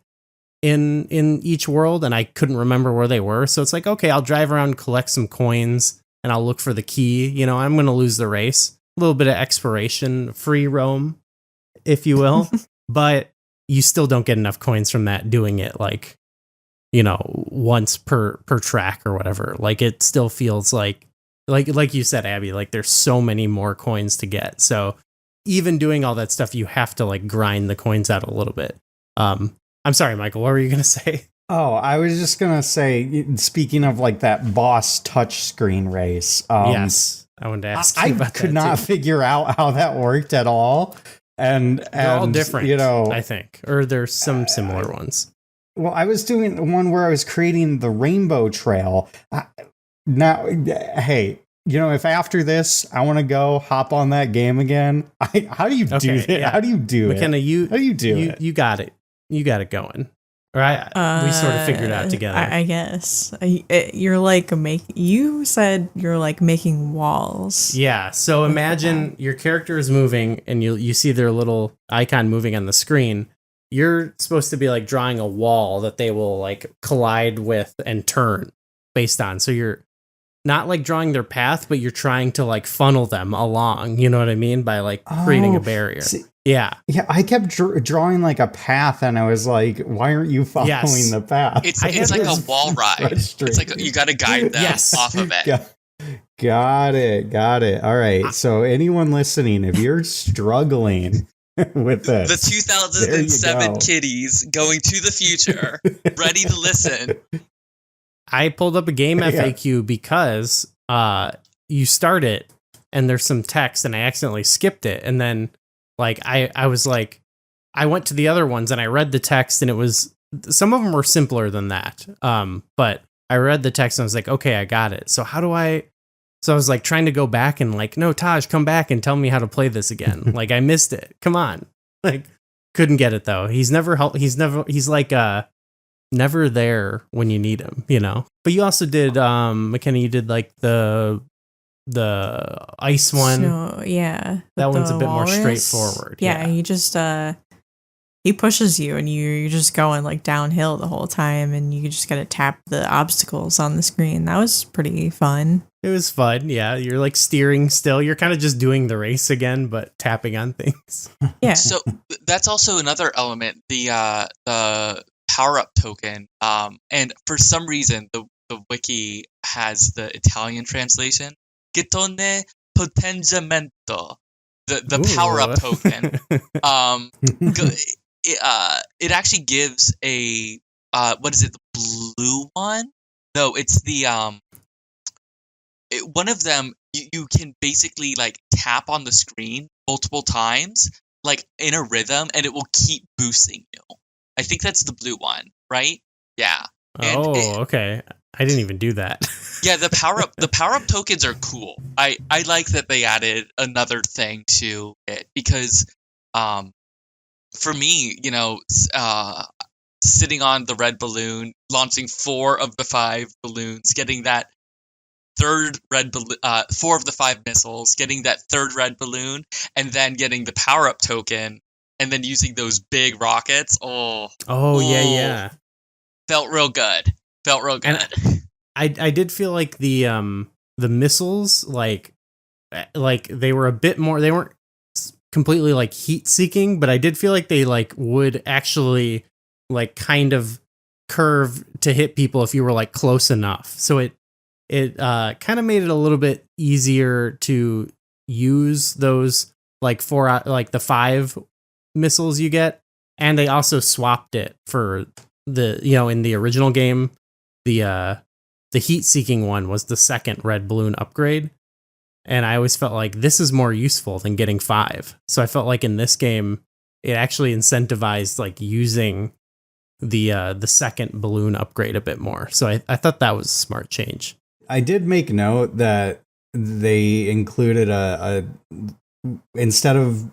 [SPEAKER 1] in each world and I couldn't remember where they were. So it's like, okay, I'll drive around, collect some coins, and I'll look for the key. You know, I'm going to lose the race. A little bit of exploration, free roam, if you will. But you still don't get enough coins from that doing it like, you know, once per track or whatever. Like it still feels like you said, Abby, like there's so many more coins to get. So even doing all that stuff, you have to like grind the coins out a little bit. I'm sorry, Michael, what were you going to say?
[SPEAKER 3] Oh, I was just going to say, speaking of like that boss touchscreen race.
[SPEAKER 1] Yes, I wanted to ask you about that.
[SPEAKER 3] I could not figure out how that worked at all. And
[SPEAKER 1] they're all different,
[SPEAKER 3] you know,
[SPEAKER 1] I think, or there's some similar ones.
[SPEAKER 3] Well, I was doing the one where I was creating the rainbow trail. Now, hey, you know, if after this I want to go hop on that game again, how do you do it?
[SPEAKER 1] Yeah.
[SPEAKER 3] How do you do
[SPEAKER 1] McKenna,
[SPEAKER 3] it? How do you do it?
[SPEAKER 1] You got it. You got it going. Right? We sort of figured it out together.
[SPEAKER 2] I guess you're like you said you're like making walls.
[SPEAKER 1] Yeah. So imagine your character is moving and you see their little icon moving on the screen. You're supposed to be like drawing a wall that they will like collide with and turn based on. So you're not like drawing their path, but you're trying to like funnel them along. You know what I mean? By like creating a barrier. Yeah.
[SPEAKER 3] Yeah, I kept drawing like a path, and I was like, why aren't you following the path?
[SPEAKER 4] It's like a wall ride. It's like you got to guide them off of it.
[SPEAKER 3] Got it. All right. So anyone listening, if you're struggling with this,
[SPEAKER 4] the 2007 kiddies going to the future, ready to listen.
[SPEAKER 1] I pulled up a game FAQ because you start it and there's some text and I accidentally skipped it. And then like I was like, I went to the other ones and I read the text, and it was, some of them were simpler than that. But I read the text and I was like, okay, I got it. So so I was like trying to go back and like, no, Taj, come back and tell me how to play this again. Like I missed it. Come on. Like couldn't get it though. He's like never there when you need him, you know. But you also did McKenna, you did like the ice one.
[SPEAKER 2] So, yeah.
[SPEAKER 1] That one's a bit
[SPEAKER 2] walrus.
[SPEAKER 1] more straightforward.
[SPEAKER 2] Yeah, he just he pushes you and you're just going like downhill the whole time, and you just gotta tap the obstacles on the screen. That was pretty fun.
[SPEAKER 1] It was fun, yeah. You're like steering still. You're kind of just doing the race again, but tapping on things.
[SPEAKER 2] Yeah.
[SPEAKER 4] So that's also another element, the power-up token. And for some reason, the wiki has the Italian translation. Getone potenziamento. The power-up token. It actually gives a what is it? The blue one? No, it's the one of them. You can basically like tap on the screen multiple times, like in a rhythm, and it will keep boosting you. I think that's the blue one, right? Yeah. And
[SPEAKER 1] okay. I didn't even do that.
[SPEAKER 4] Yeah, the power up tokens are cool. I like that they added another thing to it, because for me, you know, sitting on the red balloon, launching 4 of the 5 balloons, getting that third red balloon, 4 of the 5 missiles, getting that third red balloon, and then getting the power up token. and then using those big rockets.
[SPEAKER 1] Oh yeah.
[SPEAKER 4] Felt real good. And
[SPEAKER 1] I did feel like the missiles like they were a bit more, they weren't completely like heat seeking, but I did feel like they like would actually like kind of curve to hit people if you were like close enough. So it kind of made it a little bit easier to use those like the 5 missiles you get, and they also swapped it for the, you know, in the original game, the heat seeking one was the second red balloon upgrade, and I always felt like this is more useful than getting 5. So I felt like in this game it actually incentivized like using the second balloon upgrade a bit more. So I thought that was a smart change.
[SPEAKER 3] I did make note that they included a instead of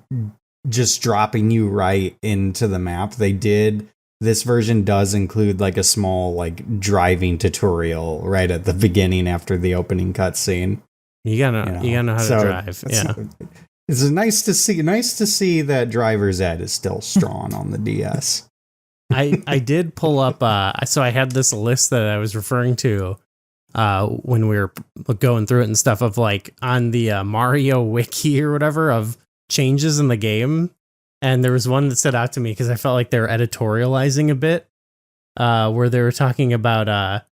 [SPEAKER 3] just dropping you right into the map, this version does include like a small like driving tutorial right at the beginning after the opening cutscene.
[SPEAKER 1] You gotta know how to drive. Yeah.
[SPEAKER 3] It's nice to see that driver's ed is still strong on the DS.
[SPEAKER 1] I did pull up so I had this list that I was referring to when we were going through it and stuff, of like on the Mario wiki or whatever of changes in the game, and there was one that stood out to me because I felt like they were editorializing a bit, where they were talking about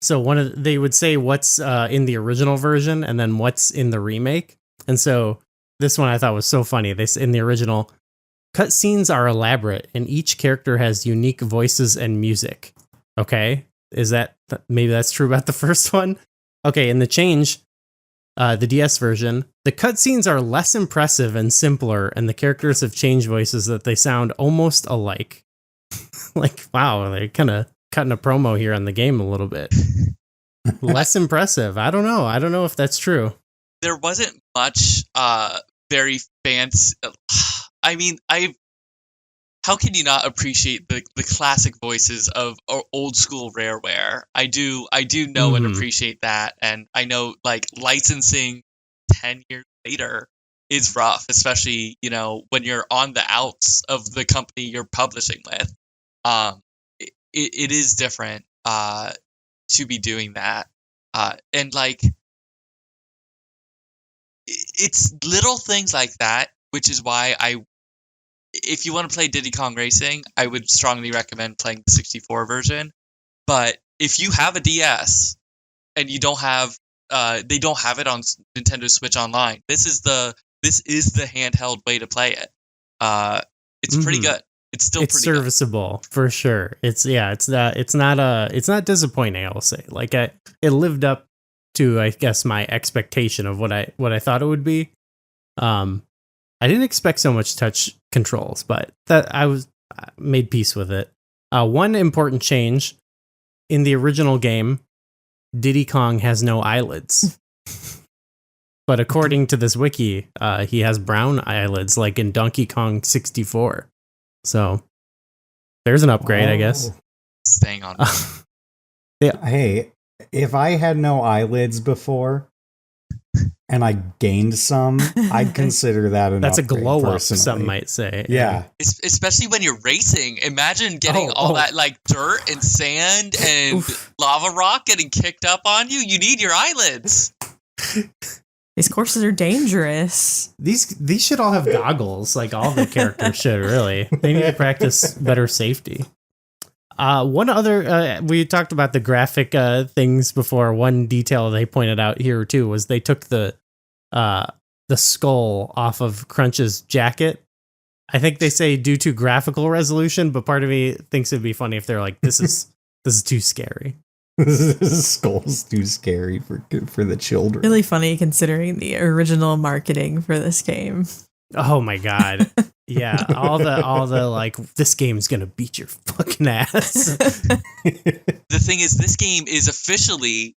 [SPEAKER 1] so they would say what's in the original version and then what's in the remake. And so this one I thought was so funny. They in the original, cutscenes are elaborate and each character has unique voices and music. Okay, is that maybe that's true about the first one? Okay, in the change, the DS version, the cutscenes are less impressive and simpler, and the characters have changed voices that they sound almost alike. Like, wow, they're kind of cutting a promo here on the game a little bit. Less impressive. I don't know if that's true.
[SPEAKER 4] There wasn't much very fancy. I mean, how can you not appreciate the classic voices of old school Rareware? I do know and appreciate that, and I know like licensing 10 years later is rough, especially, you know, when you're on the outs of the company you're publishing with. It is different to be doing that, and like it's little things like that, which is why if you want to play Diddy Kong Racing, I would strongly recommend playing the 64 version. But if you have a DS and you don't have, they don't have it on Nintendo Switch Online, this is the handheld way to play it. It's pretty good. It's pretty
[SPEAKER 1] serviceable good. For sure. It's not disappointing, I will say. Like it lived up to, I guess, my expectation of what I thought it would be. I didn't expect so much touch controls, but that I made peace with it. One important change in the original game, Diddy Kong has no eyelids. But according to this wiki, he has brown eyelids like in Donkey Kong 64. So there's an upgrade, I guess.
[SPEAKER 4] Staying on.
[SPEAKER 3] Yeah. Hey, if I had no eyelids before and I gained some, I'd consider that an
[SPEAKER 1] That's
[SPEAKER 3] upgrade,
[SPEAKER 1] a glow
[SPEAKER 3] personally.
[SPEAKER 1] up, some might say.
[SPEAKER 3] Yeah.
[SPEAKER 4] Especially when you're racing. Imagine getting all that like dirt and sand and lava rock getting kicked up on you. You need your eyelids.
[SPEAKER 2] These courses are dangerous.
[SPEAKER 1] These should all have goggles, like all the characters should, really. They need to practice better safety. One other, we talked about the graphic things before. One detail they pointed out here too was they took the skull off of Crunch's jacket. I think they say due to graphical resolution, but part of me thinks it'd be funny if they're like, this is too scary.
[SPEAKER 3] This skull's too scary for the children.
[SPEAKER 2] Really funny considering the original marketing for this game.
[SPEAKER 1] Oh my god. Yeah, all the like, this game's gonna beat your fucking ass.
[SPEAKER 4] The thing is, this game is officially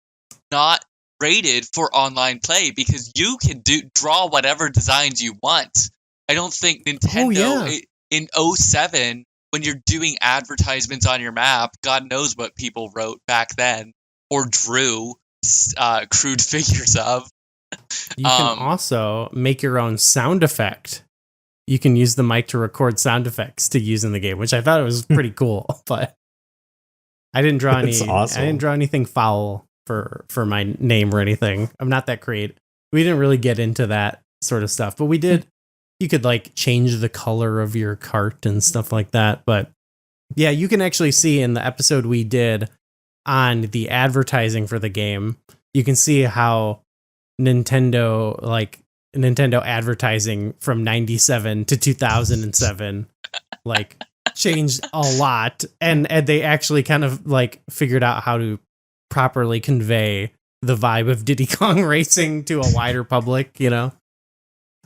[SPEAKER 4] not rated for online play because you can draw whatever designs you want. I don't think Nintendo in 2007, when you're doing advertisements on your map, God knows what people wrote back then or drew crude figures of.
[SPEAKER 1] You can also make your own sound effect. you can use the mic to record sound effects to use in the game, which I thought it was pretty cool. But I didn't draw any.
[SPEAKER 3] Awesome.
[SPEAKER 1] I didn't draw anything foul for my name or anything. I'm not that creative. We didn't really get into that sort of stuff, but we did. You could like change the color of your cart and stuff like that. But yeah, you can actually see in the episode we did on the advertising for the game, you can see how Nintendo advertising from 97 to 2007 like changed a lot, and they actually kind of like figured out how to properly convey the vibe of Diddy Kong Racing to a wider public, you know.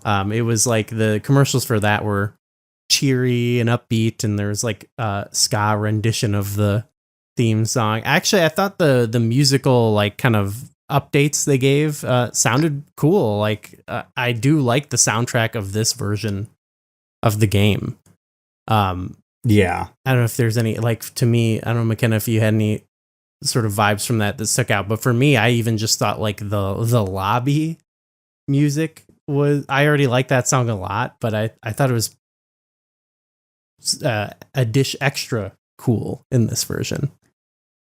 [SPEAKER 1] It was like the commercials for that were cheery and upbeat, and there was like a ska rendition of the theme song. Actually, I thought the musical like kind of updates they gave sounded cool. Like I do like the soundtrack of this version of the game.
[SPEAKER 3] Yeah,
[SPEAKER 1] I don't know if there's any, like, to me, I don't know, McKenna, if you had any sort of vibes from that stuck out, but for me, I even just thought like the lobby music was, I already liked that song a lot, but I thought it was a dish extra cool in this version.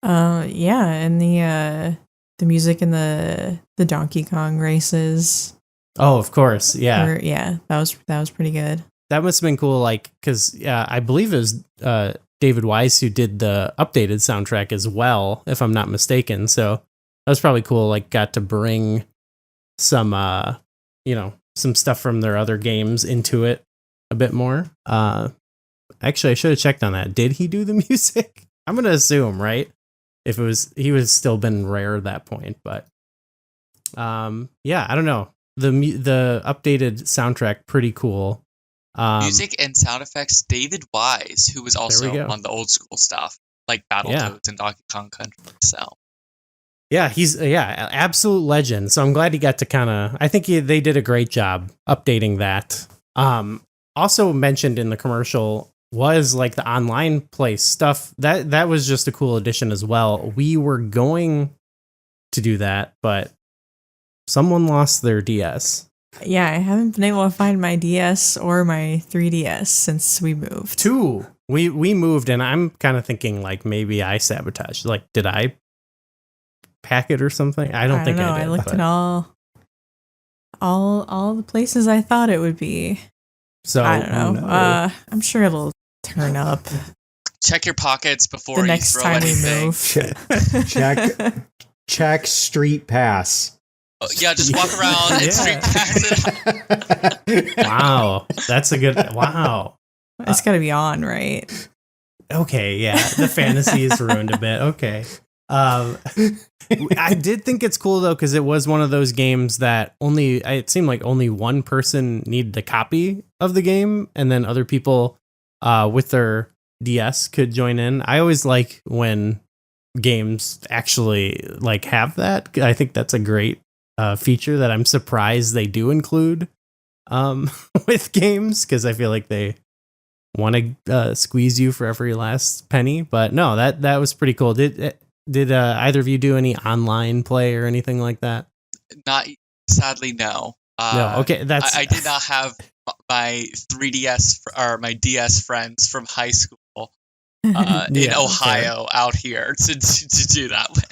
[SPEAKER 2] Yeah, and the music in the Donkey Kong races.
[SPEAKER 1] Oh, of course, yeah.
[SPEAKER 2] That was pretty good.
[SPEAKER 1] That must have been cool, like, because I believe it was David Wise who did the updated soundtrack as well, if I'm not mistaken. So that was probably cool. Like, got to bring some, some stuff from their other games into it a bit more. Actually, I should have checked on that. Did he do the music? I'm gonna assume, right? If it was, he was still been rare at that point. But yeah, I don't know. The updated soundtrack, pretty cool.
[SPEAKER 4] Music and sound effects, David Wise, who was also on the old school stuff, like Battletoads and Donkey Kong Country. So,
[SPEAKER 1] yeah, he's absolute legend. So I'm glad he got to kind of. I think they did a great job updating that. Also mentioned in the commercial was like the online play stuff. That was just a cool addition as well. We were going to do that, but someone lost their DS.
[SPEAKER 2] Yeah, I haven't been able to find my DS or my 3DS since we moved.
[SPEAKER 1] We moved, and I'm kind of thinking like maybe I sabotaged. Like, did I pack it or something? I don't think I did.
[SPEAKER 2] I looked at all the places I thought it would be.
[SPEAKER 1] So
[SPEAKER 2] I don't know.
[SPEAKER 3] No.
[SPEAKER 2] I'm sure it'll turn up
[SPEAKER 4] check your pockets before
[SPEAKER 2] the next
[SPEAKER 4] you throw
[SPEAKER 2] time
[SPEAKER 4] anything.
[SPEAKER 2] we move.
[SPEAKER 3] check Street Pass.
[SPEAKER 4] Yeah, just walk around and street pass it.
[SPEAKER 1] Wow, that's a good. Wow,
[SPEAKER 2] it's got to be on, right?
[SPEAKER 1] Okay, yeah, the fantasy is ruined a bit. Okay, I did think it's cool though, because it was one of those games that it seemed like only one person needed a copy of the game, and then other people with their DS could join in. I always like when games actually like have that. I think that's a great feature that I'm surprised they do include with games, because I feel like they want to squeeze you for every last penny. But no, that was pretty cool. Did either of you do any online play or anything like that?
[SPEAKER 4] Not sadly, no.
[SPEAKER 1] No, okay,
[SPEAKER 4] I did not have my 3DS or my DS friends from high school in Ohio out here to do that with.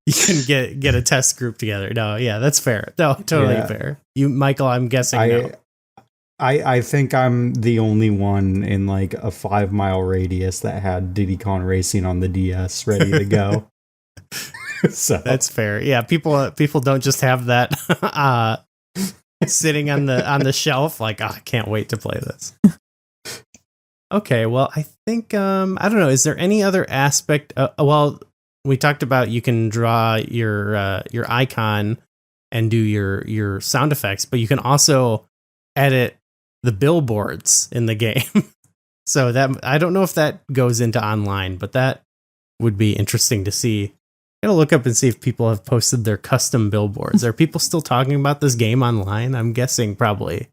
[SPEAKER 1] You can get a test group together. No, yeah, that's fair. No, totally fair. You, Michael, I'm guessing no.
[SPEAKER 3] I think I'm the only one in like a 5-mile radius that had Diddy Kong Racing on the DS ready to go. So
[SPEAKER 1] that's fair. Yeah, people don't just have that sitting on the shelf like, oh, I can't wait to play this. Okay, well, I think I don't know. Is there any other aspect? Well, we talked about you can draw your icon and do your sound effects, but you can also edit the billboards in the game. So that, I don't know if that goes into online, but that would be interesting to see. I'm gonna look up and see if people have posted their custom billboards. Are people still talking about this game online? I'm guessing probably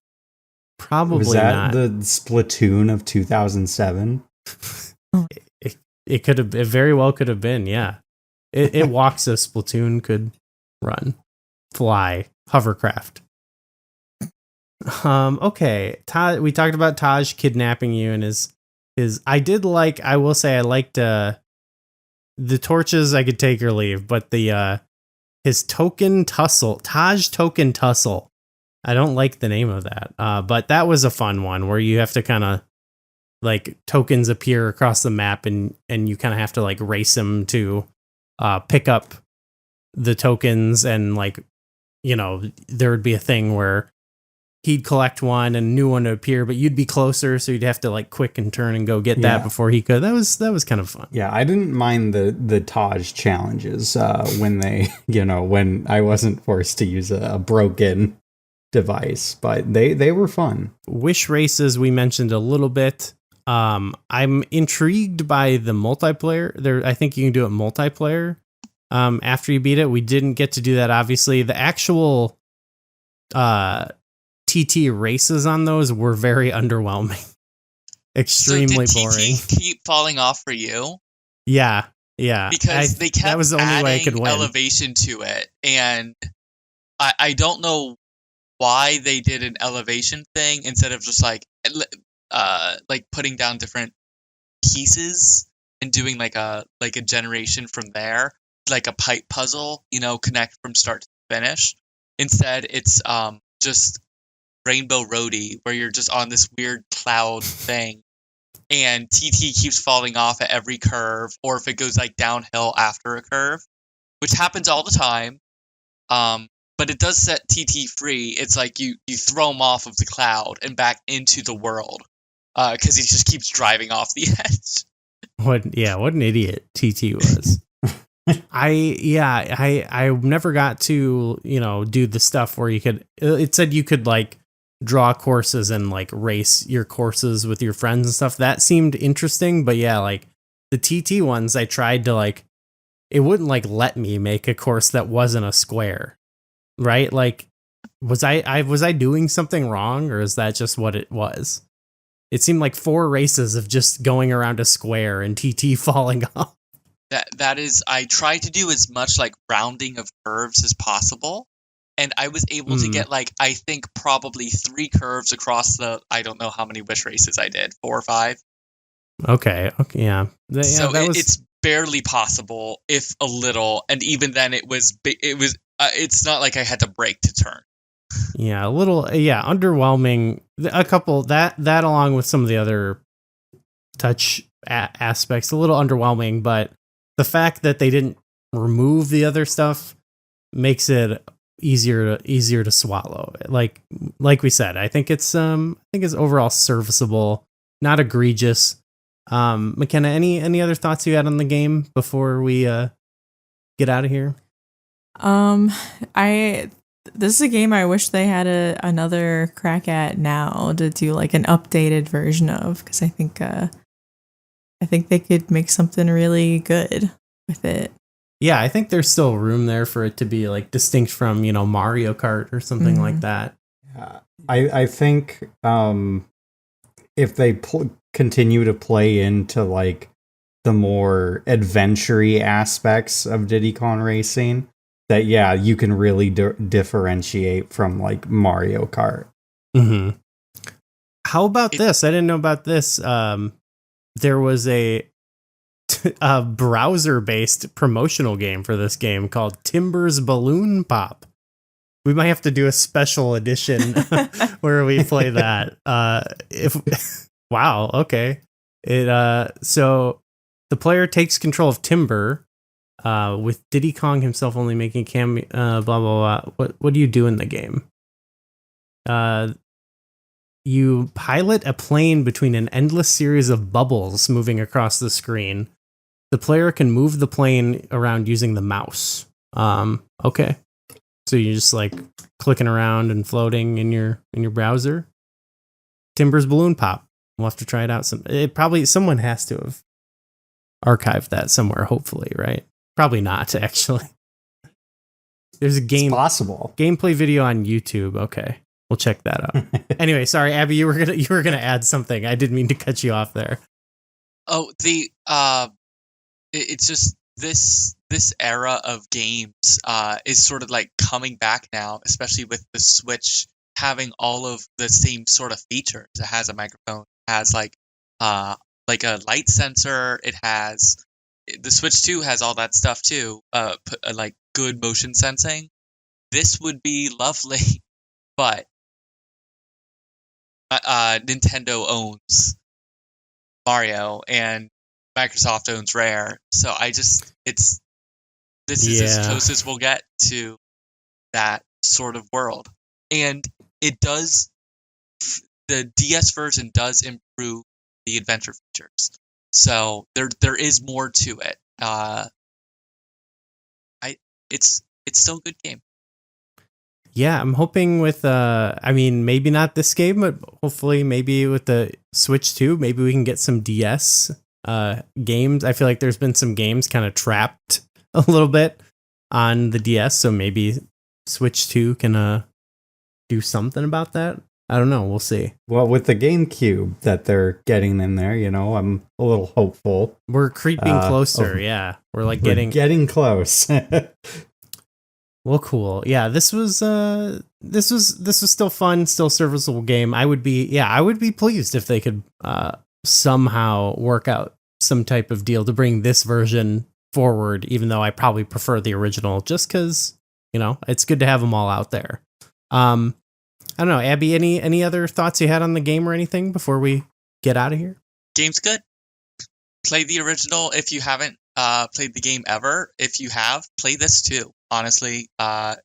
[SPEAKER 3] was that
[SPEAKER 1] not.
[SPEAKER 3] The Splatoon of 2007?
[SPEAKER 1] It could have. It very well could have been. Yeah, it walks a Splatoon could run, fly, hovercraft. Okay. We talked about Taj kidnapping you and his. I will say I liked the torches. I could take or leave, but his token tussle, Taj token tussle. I don't like the name of that. But that was a fun one where you have to kind of like tokens appear across the map and you kind of have to like race them to pick up the tokens, and like, you know, there would be a thing where he'd collect one and a new one would appear, but you'd be closer, so you'd have to like quick and turn and go get that before he could. That was kind of fun.
[SPEAKER 3] Yeah, I didn't mind the Taj challenges when they, you know, when I wasn't forced to use a broken device, but they were fun.
[SPEAKER 1] Wish races we mentioned a little bit. I'm intrigued by the multiplayer. There, I think you can do it multiplayer. After you beat it, we didn't get to do that. Obviously, the actual TT races on those were very underwhelming. Extremely boring.
[SPEAKER 4] TT keep falling off for you?
[SPEAKER 1] Yeah.
[SPEAKER 4] Because they kept
[SPEAKER 1] that was the only way I could win.
[SPEAKER 4] Elevation to it, and I don't know why they did an elevation thing instead of just like putting down different pieces and doing like a generation from there, like a pipe puzzle, you know, connect from start to finish. Instead, it's just Rainbow Roadie, where you're just on this weird cloud thing, and TT keeps falling off at every curve, or if it goes like downhill after a curve, which happens all the time. But it does set TT free. It's like you throw him off of the cloud and back into the world, because he just keeps driving off the edge.
[SPEAKER 1] What an idiot TT was. I never got to, you know, do the stuff where you could, it said you could like draw courses and like race your courses with your friends and stuff. That seemed interesting, but yeah, like the TT ones, I tried to like, it wouldn't like let me make a course that wasn't a square, right? Like, was I doing something wrong, or is that just what it was? It seemed like 4 races of just going around a square and TT falling off.
[SPEAKER 4] That is, I tried to do as much like rounding of curves as possible, and I was able to get like, I think probably 3 curves across I don't know how many wish races I did, 4 or 5.
[SPEAKER 1] Okay, yeah.
[SPEAKER 4] It's barely possible, if a little, and even then it was it's not like I had to brake to turn.
[SPEAKER 1] Yeah, a little, underwhelming. A couple that along with some of the other touch aspects, a little underwhelming, but the fact that they didn't remove the other stuff makes it easier to swallow. Like we said, I think it's overall serviceable, not egregious. McKenna, any other thoughts you had on the game before we get out of here?
[SPEAKER 2] This is a game I wish they had another crack at now to do like an updated version of, because I think they could make something really good with it.
[SPEAKER 1] Yeah, I think there's still room there for it to be like distinct from, you know, Mario Kart or something like that.
[SPEAKER 3] I think if they continue to play into like the more adventure-y aspects of Diddy Kong Racing, that you can really differentiate from like Mario Kart.
[SPEAKER 1] Mm-hmm. How about this? I didn't know about this. There was a browser-based promotional game for this game called Timber's Balloon Pop. We might have to do a special edition where we play that. Wow, okay. So the player takes control of Timber, with Diddy Kong himself only making blah blah blah. What do you do in the game? You pilot a plane between an endless series of bubbles moving across the screen. The player can move the plane around using the mouse. Okay. So you're just like clicking around and floating in your browser. Timber's Balloon Pop. We'll have to try it out. Someone has to have archived that somewhere, hopefully, right? Probably not, actually. There's a game.
[SPEAKER 3] It's possible.
[SPEAKER 1] Gameplay video on YouTube. Okay. We'll check that out. Anyway, sorry, Abby, you were gonna add something. I didn't mean to cut you off there.
[SPEAKER 4] Oh, it's just this era of games is sort of like coming back now, especially with the Switch having all of the same sort of features. It has a microphone, it has like a light sensor, it has the Switch 2 has all that stuff too, like good motion sensing. This would be lovely, but Nintendo owns Mario and Microsoft owns Rare, so this is as close as we'll get to that sort of world. And it does, the DS version does improve the adventure features, so there is more to it. It's still a good game.
[SPEAKER 1] Yeah, I'm hoping with I mean, maybe not this game, but hopefully maybe with the Switch 2, maybe we can get some DS games. I feel like there's been some games kind of trapped a little bit on the DS, so maybe Switch 2 can do something about that. I don't know, we'll see.
[SPEAKER 3] Well, with the GameCube that they're getting in there, I'm a little hopeful.
[SPEAKER 1] We're creeping closer, yeah. We're
[SPEAKER 3] getting close.
[SPEAKER 1] Well, cool. Yeah, this was still fun, still serviceable game. I would be pleased if they could somehow work out some type of deal to bring this version forward, even though I probably prefer the original just because, it's good to have them all out there. I don't know, Abby, any other thoughts you had on the game or anything before we get out of here?
[SPEAKER 4] Game's good. Play the original if you haven't played the game ever. If you have, play this too. Honestly,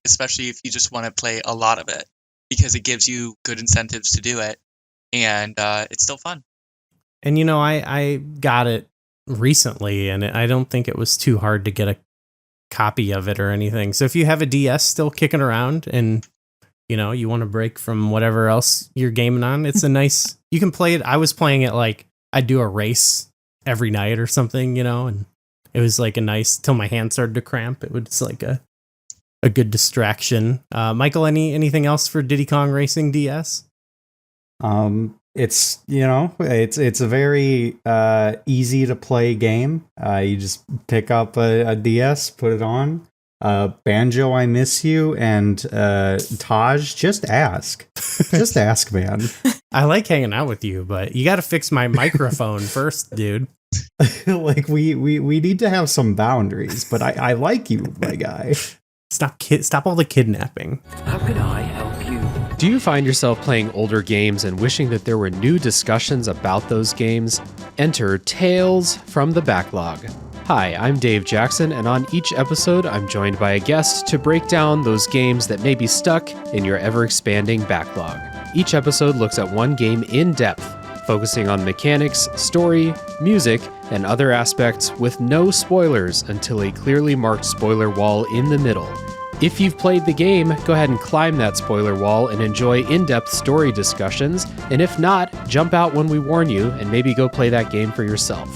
[SPEAKER 4] especially if you just want to play a lot of it, because it gives you good incentives to do it, and it's still fun.
[SPEAKER 1] And I got it recently, and I don't think it was too hard to get a copy of it or anything. So if you have a DS still kicking around, and you want to break from whatever else you're gaming on, it's a nice. You can play it. I was playing it like I'd do a race every night or something, and it was like a nice till my hand started to cramp. It was like a good distraction. Michael, anything else for Diddy Kong Racing DS?
[SPEAKER 3] It's it's a very easy to play game. You just pick up a DS, put it on. Banjo, I Miss You, and Taj, just ask. Just ask, man.
[SPEAKER 1] I like hanging out with you, but you got to fix my microphone first, dude.
[SPEAKER 3] Like we need to have some boundaries, but I like you, my guy.
[SPEAKER 1] Stop all the kidnapping.
[SPEAKER 10] How can I help you?
[SPEAKER 11] Do you find yourself playing older games and wishing that there were new discussions about those games? Enter Tales from the Backlog. Hi, I'm Dave Jackson, and on each episode, I'm joined by a guest to break down those games that may be stuck in your ever-expanding backlog. Each episode looks at one game in depth, focusing on mechanics, story, music, and other aspects with no spoilers until a clearly marked spoiler wall in the middle. If you've played the game, go ahead and climb that spoiler wall and enjoy in-depth story discussions, and if not, jump out when we warn you and maybe go play that game for yourself.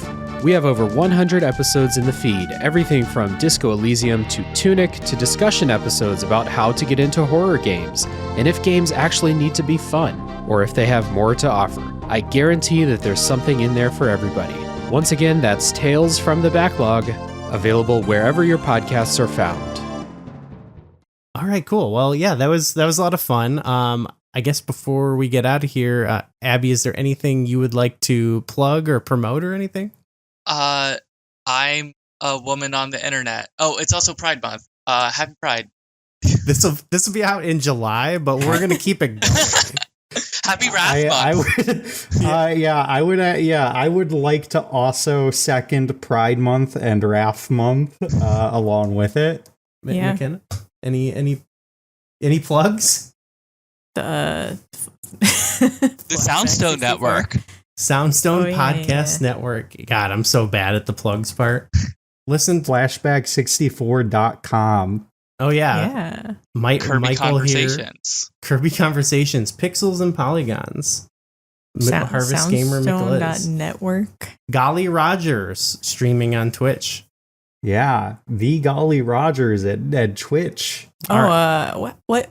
[SPEAKER 11] We have over 100 episodes in the feed, everything from Disco Elysium to Tunic to discussion episodes about how to get into horror games, and if games actually need to be fun, or if they have more to offer. I guarantee that there's something in there for everybody. Once again, that's Tales from the Backlog, available wherever your podcasts are found.
[SPEAKER 1] All right, cool. Well, yeah, that was a lot of fun. I guess before we get out of here, Abby, is there anything you would like to plug or promote or anything?
[SPEAKER 4] I'm a woman on the internet. Oh, it's also Pride Month. Happy Pride.
[SPEAKER 1] This will be out in July, but we're gonna keep it going.
[SPEAKER 4] Happy Month.
[SPEAKER 3] I would like to also second Pride Month and RAF Month along with it.
[SPEAKER 1] Yeah. McKenna, any plugs?
[SPEAKER 4] The Soundstone Network.
[SPEAKER 1] Soundstone Podcast Network. God, I'm so bad at the plugs part. Listen,
[SPEAKER 3] flashback64.com.
[SPEAKER 1] Oh yeah.
[SPEAKER 4] Kirby
[SPEAKER 1] Michael
[SPEAKER 4] Conversations.
[SPEAKER 1] Here. Kirby Conversations. Pixels and Polygons. Harvest Gamer McLiz.
[SPEAKER 2] Network.
[SPEAKER 1] Golly Rogers streaming on Twitch.
[SPEAKER 3] Yeah, the Golly Rogers at Twitch.
[SPEAKER 2] Oh, what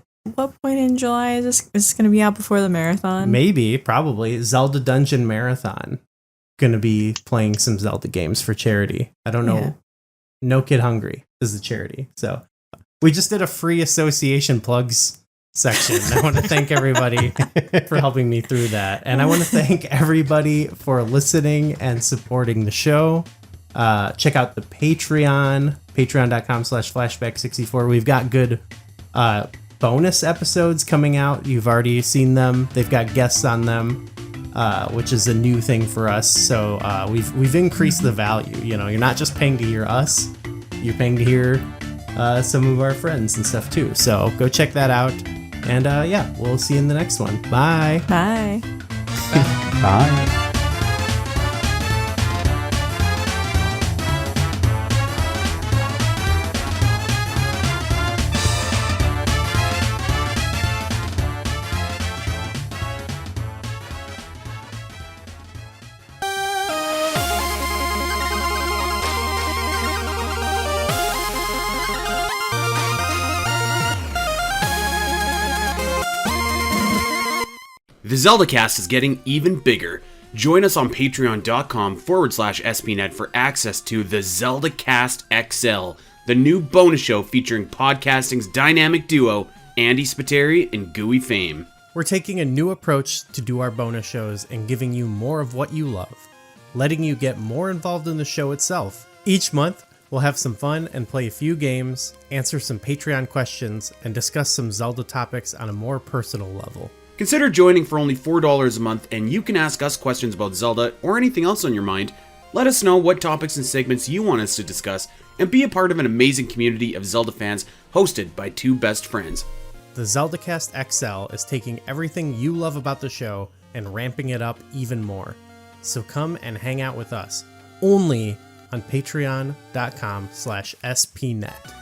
[SPEAKER 2] point in July is this? Is this going to be out before the marathon?
[SPEAKER 1] Maybe, probably. Zelda Dungeon Marathon. Going to be playing some Zelda games for charity. I don't know. Yeah. No Kid Hungry is the charity. So we just did a free association plugs section. I want to thank everybody for helping me through that. And I want to thank everybody for listening and supporting the show. Check out the Patreon, patreon.com/flashback64. We've got good bonus episodes coming out. You've already seen them. They've got guests on them, which is a new thing for us. So we've increased the value. You know, you're not just paying to hear us, you're paying to hear some of our friends and stuff too. So go check that out. And yeah, we'll see you in the next one. Bye.
[SPEAKER 2] Bye.
[SPEAKER 3] Bye.
[SPEAKER 12] The Zelda Cast is getting even bigger. Join us on patreon.com/spnet for access to the Zelda Cast XL, the new bonus show featuring podcasting's dynamic duo, Andy Spiteri and Gooey Fame.
[SPEAKER 1] We're taking a new approach to do our bonus shows and giving you more of what you love, letting you get more involved in the show itself. Each month, we'll have some fun and play a few games, answer some Patreon questions, and discuss some Zelda topics on a more personal level.
[SPEAKER 12] Consider joining for only $4 a month, and you can ask us questions about Zelda or anything else on your mind. Let us know what topics and segments you want us to discuss, and be a part of an amazing community of Zelda fans hosted by two best friends.
[SPEAKER 1] The ZeldaCast XL is taking everything you love about the show and ramping it up even more. So come and hang out with us, only on patreon.com/spnet.